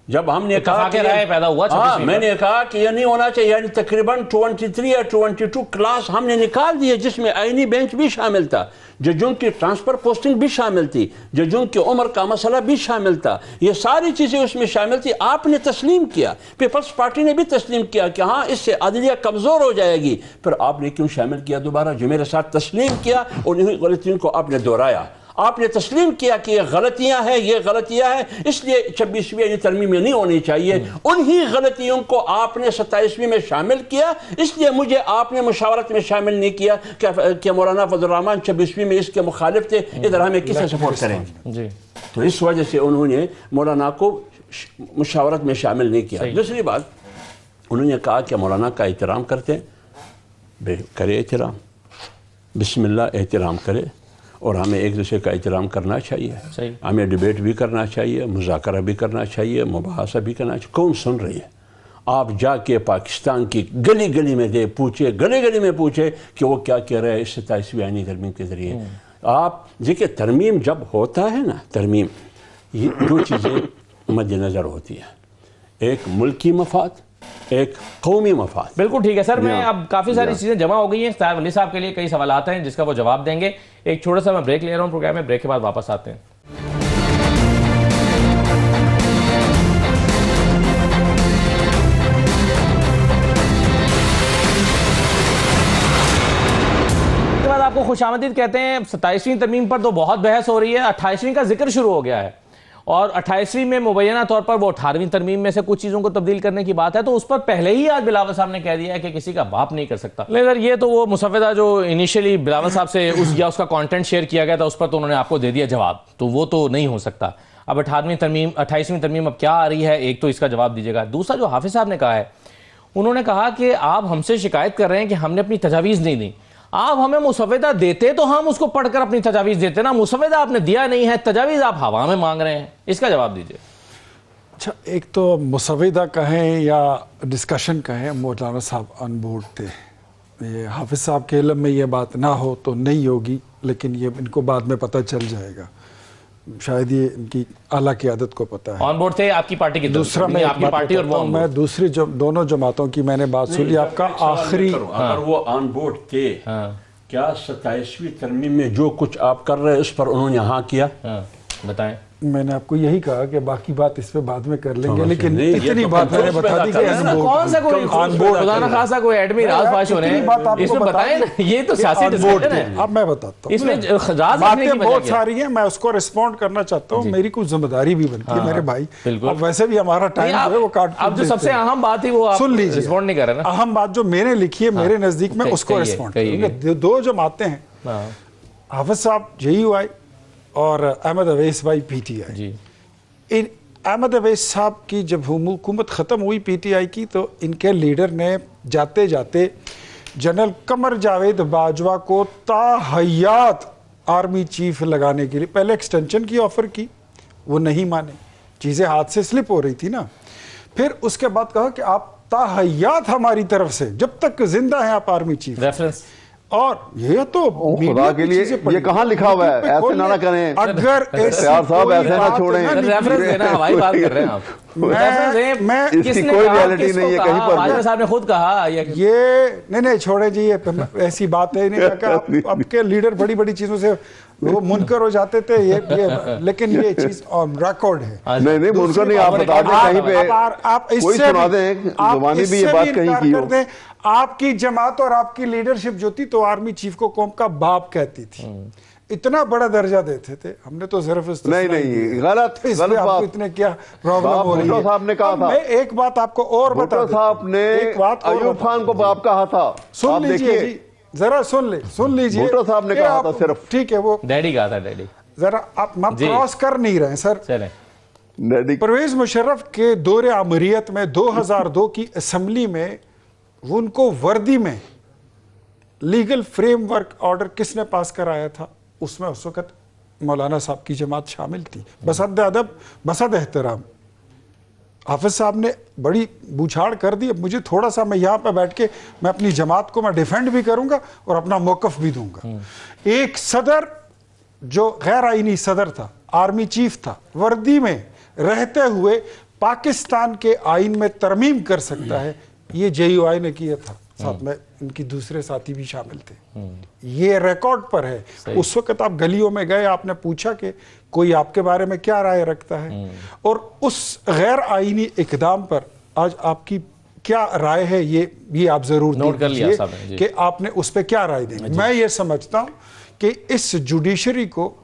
جب ہم نے کہا کہ رائے پیدا ہوا، میں نے کہا کہ یہ نہیں ہونا چاہیے، یعنی تقریباً 23 یا 22 کلاس ہم نے نکال دیے، جس میں آئینی بینچ بھی شامل تھا، ججوں کی ٹرانسفر پوسٹنگ بھی شامل تھی، ججوں کی عمر کا مسئلہ بھی شامل تھا، یہ ساری چیزیں اس میں شامل تھی۔ آپ نے تسلیم کیا، پیپلز پارٹی نے بھی تسلیم کیا کہ ہاں اس سے عدلیہ کمزور ہو جائے گی، پھر آپ نے کیوں شامل کیا دوبارہ؟ جو میرے ساتھ تسلیم کیا اور انہیں غلطیوں کو آپ نے دہرایا، آپ نے تسلیم کیا کہ یہ غلطیاں ہیں، یہ غلطیاں ہیں، اس لیے 26ویں ترمیم میں نہیں ہونی چاہیے۔ انہی غلطیوں کو آپ نے 27ویں میں شامل کیا، اس لیے مجھے آپ نے مشاورت میں شامل نہیں کیا کہ مولانا فضل الرحمان 26ویں میں اس کے مخالف تھے، ادھر ہمیں کسے سپورٹ کریں گے؟ تو اس وجہ سے انہوں نے مولانا کو مشاورت میں شامل نہیں کیا۔ دوسری بات، انہوں نے کہا کہ مولانا کا احترام کرتے ہیں، کرے احترام، بسم اللہ احترام کرے، اور ہمیں ایک دوسرے کا احترام کرنا چاہیے، ہمیں ڈیبیٹ بھی کرنا چاہیے، مذاکرہ بھی کرنا چاہیے، مباحثہ بھی کرنا چاہیے۔ کون سن رہی ہے؟ آپ جا کے پاکستان کی گلی گلی میں پوچھے، گلی گلی میں پوچھے کہ وہ کیا کہہ رہے ہیں اس 27ویں آئینی ترمیم کے ذریعے۔ آپ دیکھیں، ترمیم جب ہوتا ہے نا، ترمیم یہ دو چیزیں مد نظر ہوتی ہیں، ایک ملکی مفاد، ایک قومی مفاد۔ بالکل ٹھیک ہے سر، میں اب کافی ساری چیزیں جمع ہو گئی ہیں، طاہر ولی صاحب کے لیے کئی سوالات ہیں جس کا وہ جواب دیں گے۔ ایک چھوٹا سا میں بریک لے رہا ہوں پروگرام میں، بریک کے بعد واپس آتے ہیں۔ اس کے بعد آپ کو خوش آمدید کہتے ہیں۔ 27ویں ترمیم پر تو بہت بحث ہو رہی ہے، 28ویں کا ذکر شروع ہو گیا ہے، اور 28ویں میں مبینہ طور پر وہ 18ویں ترمیم میں سے کچھ چیزوں کو تبدیل کرنے کی بات ہے، تو اس پر پہلے ہی آج بلاول صاحب نے کہہ دیا ہے کہ کسی کا باپ نہیں کر سکتا۔ لیکن یہ تو وہ مسودہ جو انیشلی بلاول صاحب سے اس کا کانٹینٹ شیئر کیا گیا تھا، اس پر تو انہوں نے آپ کو دے دیا جواب، تو وہ تو نہیں ہو سکتا۔ اب 28ویں ترمیم اب کیا آ رہی ہے، ایک تو اس کا جواب دیجیے گا۔ دوسرا جو حافظ صاحب نے کہا ہے، انہوں نے کہا کہ آپ ہم سے شکایت کر رہے ہیں کہ ہم نے اپنی تجاویز نہیں دی، آپ ہمیں مسودہ دیتے تو ہم اس کو پڑھ کر اپنی تجاویز دیتے نا، مسودہ آپ نے دیا نہیں ہے، تجاویز آپ ہوا میں مانگ رہے ہیں، اس کا جواب دیجئے۔ اچھا، ایک تو مسودہ کہیں یا ڈسکشن کہیں، مولانا صاحب آن بورڈ تھے، یہ حافظ صاحب کے علم میں یہ بات نہ ہو تو نہیں ہوگی، لیکن یہ ان کو بعد میں پتہ چل جائے گا، شاید یہ ان کی اعلیٰ قیادت کو پتہ ہے۔ آن بورڈ تھے آپ کی پارٹی کی، دوسرا میں آپ کی پارٹی اور وہ میں دوسری دونوں جماعتوں کی میں نے بات سنی، آپ کا آخری اگر وہ آن بورڈ تھے، کیا 27ویں ترمیم میں جو کچھ آپ کر رہے ہیں اس پر انہوں نے ہاں کیا؟ بتائیں۔ میں نے آپ کو یہی کہا کہ باقی بات اس پہ بعد میں کر لیں گے، لیکن اتنی بات میں نے بتا دی کہ کون سا کوئی خدا نہ خاصا کوئی ایڈمی راز فاش ہو رہے ہیں، اس میں بتائیں نا، یہ تو سیاسی ڈسکشن ہے۔ اب میں بتاتا ہوں، اس میں راز رکھنے کی بہت ساری ہیں، میں اس کو ریسپونڈ کرنا چاہتا ہوں، میری کچھ ذمہ داری بھی بنتی ہے میرے بھائی، اب ویسے بھی ہمارا ٹائم جو ہے وہ کاٹ اب جو سب سے اہم بات تھی وہ آپ سن لیجیے، ریسپونڈ نہیں کر رہے نا، اہم بات جو میں نے لکھی ہے میرے نزدیک میں اس کو ریسپونڈ کروں گا۔ دو جماعتیں ہیں، حافظ صاحب JUI اور احمد اویس بھائی PTI۔ احمد اویس صاحب کی جب حکومت ختم ہوئی PTI کی، تو ان کے لیڈر نے جاتے جاتے جنرل قمر جاوید باجوہ کو تاحیات آرمی چیف لگانے کے لیے پہلے ایکسٹینشن کی آفر کی، وہ نہیں مانے، چیزیں ہاتھ سے سلپ ہو رہی تھی نا، پھر اس کے بعد کہا کہ آپ تاحیات ہماری طرف سے جب تک زندہ ہیں آپ آرمی چیف، ریفرنس۔ اور یہ تو خدا کے لیے یہ کہاں لکھا ہوا ہے؟ ایسے نہ کریں اگر صاحب، ایسے نہ چھوڑیں، ریفرنس دینا، ہماری بات کر رہے ہیں آپ۔ میں اس کی کوئی ریالٹی نہیں ہے کہیں پر. باجوہ صاحب نے خود کہا یہ نہیں چھوڑے جی، یہ ایسی بات ہے نہیں. اب کے لیڈر بڑی بڑی چیزوں سے وہ منکر ہو جاتے تھے، لیکن یہ چیز ریکارڈ ہے. نہیں منکر نہیں، آپ بتا دیں کہیں پہ آپ اس کوئی سے سنا دیں زبانی بھی یہ بات کہیں کی ہو. آپ کی جماعت اور آپ کی لیڈرشپ جو تھی تو آرمی چیف کو قوم کا باپ کہتی تھی، اتنا بڑا درجہ دیتے تھے. ہم نے تو صرف نہیں غلط بات. اتنے کیا پرابلم ہو رہی ہے. صاحب نے کہا تھا، میں ایک بات آپ کو اور بتا دوں، صاحب نے ایوب خان کو باپ کہا تھا. سن لیجئے جی، ذرا سن لیجئے. بھٹو صاحب نے کہا تھا صرف. ٹھیک ہے، وہ ڈیڈی کہا تھا. ڈیڈی ذرا آپ کراس کر نہیں رہے ہیں سر. چلیں، پرویز مشرف کے دور آمریت میں 2002 کی اسمبلی میں ان کو وردی میں لیگل فریم ورک آرڈر کس نے پاس کرایا تھا؟ اس میں اس وقت مولانا صاحب کی جماعت شامل تھی. بسد ادب بسد احترام حافظ صاحب نے بڑی بوچھاڑ کر دی. اب مجھے تھوڑا سا، میں یہاں پہ بیٹھ کے میں اپنی جماعت کو میں ڈیفینڈ بھی کروں گا اور اپنا موقف بھی دوں گا. ایک صدر جو غیر آئینی صدر تھا، آرمی چیف تھا، وردی میں رہتے ہوئے پاکستان کے آئین میں ترمیم کر سکتا ہے. یہ JUI نے کیا تھا، ساتھ میں ان کی دوسرے ساتھی بھی شامل تھے. یہ ریکارڈ پر ہے. اس وقت آپ گلیوں میں گئے، آپ نے پوچھا کہ کوئی آپ کے بارے میں کیا رائے رکھتا ہے، اور اس غیر آئینی اقدام پر آج آپ کی کیا رائے ہے، یہ آپ ضرور نوٹ کر لیا صاحب نے کہ آپ نے اس پہ کیا رائے دی. میں یہ سمجھتا ہوں کہ اس جوڈیشری کو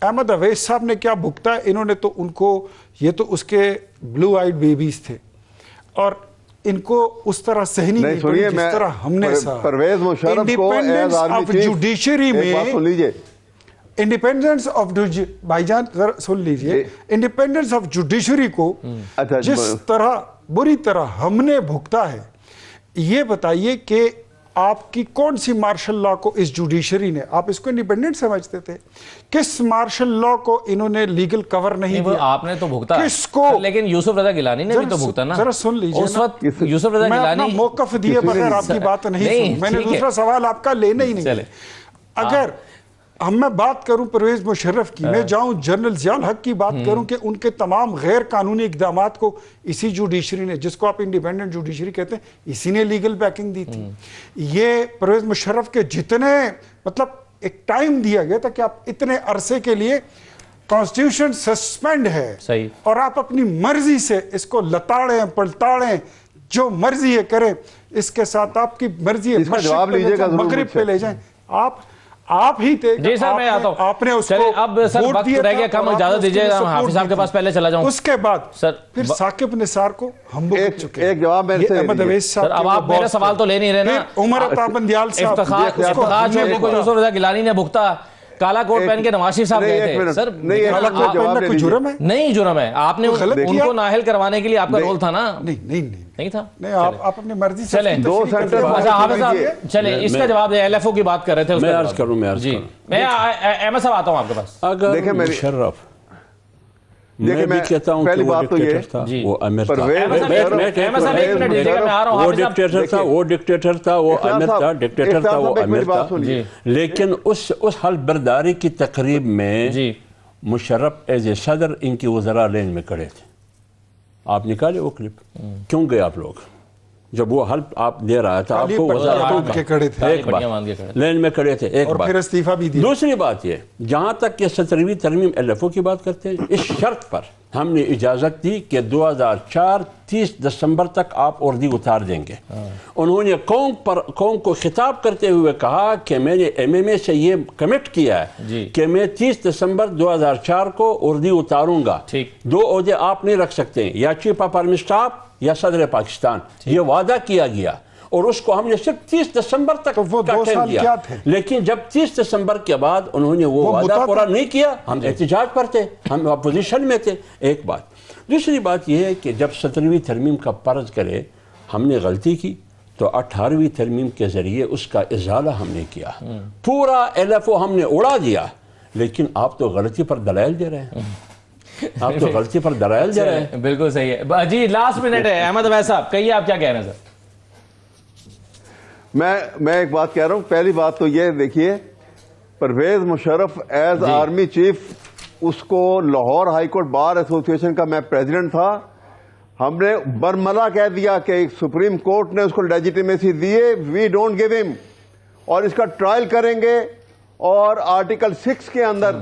احمد اویس صاحب نے کیا بھگتا ہے. انہوں نے تو ان کو، یہ تو اس کے بلو آئیڈ بیبیز تھے، اور ان کو اس طرح سہنی نہیں پڑی جس طرح ہم نے سہا. پرویز مشرف کو ایز آرمی چیف، جوڈیشری میں سن لیجئے، انڈیپینڈنس آف بھائی جان ذرا سن لیجئے، انڈیپینڈنس آف جوڈیشری کو جس طرح بری طرح ہم نے بھگتا ہے، یہ بتائیے کہ آپ کی کون سی مارشل لا کو اس جوڈیشری نے، آپ اس کو انڈیپینڈنٹ سمجھتے تھے، کس مارشل لا کو انہوں نے لیگل کور نہیں دیا؟ آپ نے تو بھگتا، کس کو؟ لیکن یوسف رضا گیلانی نے بھی تو بھگتا نا. ذرا سن لیجئے، اس وقت یوسف رضا میں گیلانی، اپنا موقف دیے بغیر آپ کی بات نہیں سن. میں نے دوسرا سوال آپ کا لینا ہی نہیں. اگر میں بات کروں پرویز مشرف کی، میں جاؤں جنرل ضیاء الحق کی بات کروں کہ ان کے تمام غیر قانونی اقدامات کو اسی جوڈیشری نے، جس کو آپ انڈیپینڈنٹ جوڈیشری کہتے ہیں، اسی نے لیگل بیکنگ دی تھی. یہ پرویز مشرف کے جتنے، مطلب ایک ٹائم دیا گیا تھا کہ آپ اتنے عرصے کے لیے کانسٹیٹیوشن سسپینڈ ہے، اور آپ اپنی مرضی سے اس کو لتاڑیں پلٹاڑیں، جو مرضی ہے کریں، اس کے ساتھ آپ کی مرضی ہے مغرب پہ لے جائیں. آپ ہی تھے. جی سر، میں آتا ہوں. آپ نے اس کو اب سر وقت رہ گیا کم، اجازت دیجیے گا حافظ صاحب کے پاس پہلے چلا جاؤں. اس کے بعد پھر ثاقب نثار کو ہم بک چکے. ایک جواب میرے سے احمد اویس صاحب، اب آپ میرے سوال تو لے نہیں رہے نا. عمر عطا بندیال صاحب، افتخار میں کو یوسف رضا گیلانی نے بھگتا، کالا کوٹ پہن کے نواز شریف صاحب گئے تھے. سر کالا کوٹ پہننا کوئی جرم ہے؟ نہیں جرم ہے. آپ نے ان کو نااہل کروانے کے لیے آپ کا رول تھا نا. نہیں تھا. نہیں، آپ اپنی مرضی سے. چلیں دو سینٹر. اچھا حافظ صاحب چلیں اس کا جواب دیں. LFO کی بات کر رہے تھے. میں عرض کروں. جی میں احمد صاحب آتا ہوں آپ کے پاس. اگر مشرف، میں بھی کہتا ہوں کہ وہ ڈکٹیٹر تھا، وہ امیر تھا. وہ ڈکٹیٹر تھا، وہ امیر تھا، ڈکٹیٹر تھا، وہ امیر تھا. لیکن اس حلف برداری کی تقریب میں مشرف ایز اے صدر ان کی وزراء لین میں کھڑے تھے. آپ نکالے وہ کلپ. کیوں گئے آپ لوگ؟ جب وہ حلف آپ دے رہا تھا، آپ کو ایک بات لین میں کھڑے تھے. ایک بات. استعفیٰ بھی دیا. دوسری بات یہ، جہاں تک کہ 17ویں ترمیم LFO کی بات کرتے ہیں، اس شرط پر ہم نے اجازت دی کہ 2004 30 دسمبر تک آپ اردو اتار دیں گے. انہوں نے قوم کو خطاب کرتے ہوئے کہا کہ میں نے MMA سے یہ کمٹ کیا ہے کہ میں 30 دسمبر 2004 کو اردو اتاروں گا. 2 عہدے آپ نہیں رکھ سکتے، یا چیف آف آرمی اسٹاف یا صدر پاکستان. یہ وعدہ کیا گیا، اور اس کو ہم نے صرف 30 دسمبر تک کا ٹائم دیا. لیکن جب 30 دسمبر کے بعد انہوں نے وہ وعدہ پورا نہیں کیا، ہم احتجاج پر تھے، ہم اپوزیشن میں تھے. ایک بات. دوسری بات یہ ہے کہ جب 17ویں ترمیم کا فرض کرے ہم نے غلطی کی، تو 18ویں ترمیم کے ذریعے اس کا ازالہ ہم نے کیا. پورا LFO ہم نے اڑا دیا. لیکن آپ تو غلطی پر دلائل دے رہے ہیں. آپ تو غلطی پر دلائل دے رہے ہیں. بالکل صحیح ہے. جی لاسٹ منٹ ہے احمد اویس صاحب، کہیے آپ کیا کہہ رہے ہیں. سر میں ایک بات کہہ رہا ہوں. پہلی بات تو یہ دیکھیے، Pervez Musharraf as army chief, اس کو لاہور ہائی کورٹ بار ایسوسی ایشن کا میں پریزیڈنٹ تھا، ہم نے برملا کہہ دیا کہ سپریم کورٹ نے اس کو لیجیٹیمیسی دیے, وی ڈونٹ گیو ہم, اور اس کا ٹرائل کریں گے, اور آرٹیکل 6 کے اندر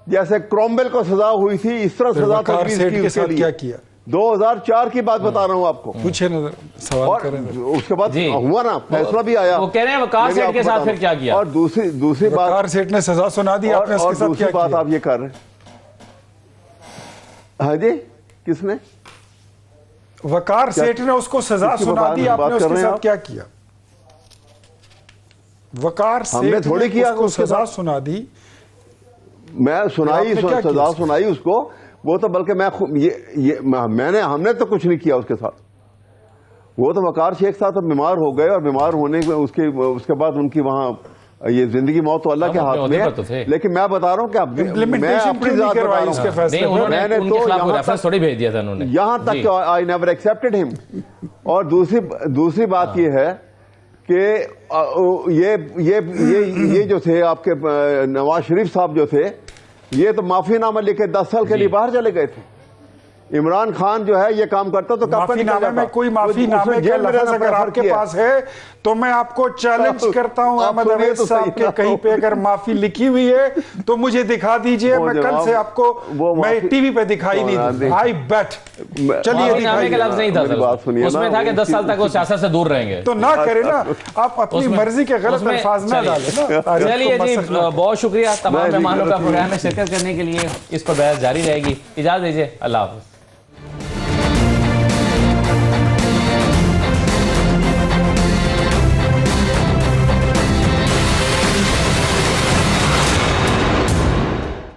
جیسے کرومبل کو سزا ہوئی تھی اس طرح سزا تجویز کی اس کے لیے. کیا 2004 کی بات بتا رہا ہوں آپ کو. پوچھے نظر سوال اور کریں. اس کے بعد جی. ہوا نا, فیصلہ بھی آیا. وہ کہہ رہے ہیں وقار سیٹھ کے ساتھ پھر کیا کیا؟ اور دوسری بات, وقار سیٹھ نے سزا سنا دی, آپ نے اس اور کے ساتھ دوسری کیا بات کیا؟ آپ یہ کر رہے ہیں. ہاں جی, کس نے؟ وقار سیٹھ نے اس کو سزا سنا دی, آپ نے اس کے ساتھ کیا کیا؟ وقار سیٹھ نے اس کو سزا سنا دی, میں سنائی, سزا سنائی اس کو. وہ تو بلکہ ہم نے تو کچھ نہیں کیا اس کے ساتھ. وہ تو وقار شیخ صاحب تو بیمار ہو گئے, اور بیمار ہونے اس کے بعد ان کی وہاں یہ زندگی موت تو اللہ کے ہاتھ میں ہے. لیکن میں بتا رہا ہوں کہ میں اپنی ذات بتا رہا ہوں, یہاں تک کہ آئی نیور ایکسپٹڈ ہم. اور دوسری بات یہ ہے کہ یہ جو تھے آپ کے نواز شریف صاحب جو تھے, یہ تو معافی نامہ لے کے 10 سال کے لیے باہر چلے گئے تھے. عمران خان جو ہے یہ کام کرتا تو معافی نامے میں کوئی معافی نامے کا لفظ اگر آپ کے پاس ہے تو میں آپ کو چیلنج کرتا ہوں احمد اویس صاحب کے کہیں پہ اگر معافی لکھی ہوئی ہے تو مجھے دکھا دیجئے, میں کل سے آپ کو میں ٹی وی پہ دکھائی نہیں دی. آئی بیٹ. چلیے نامے کا لفظ نہیں تھا, اس میں تھا کہ 10 سال تک وہ سیاست سے دور رہیں گے. تو نہ کریں نا, آپ اپنی مرضی کے غلط الفاظ نہ ڈالیں. چلیے جی, بہت شکریہ تمام مہمانوں کا پروگرام میں شرکت کرنے کے لیے. اس پر بحث جاری رہے گی. اجازت دیجیے, اللہ حافظ.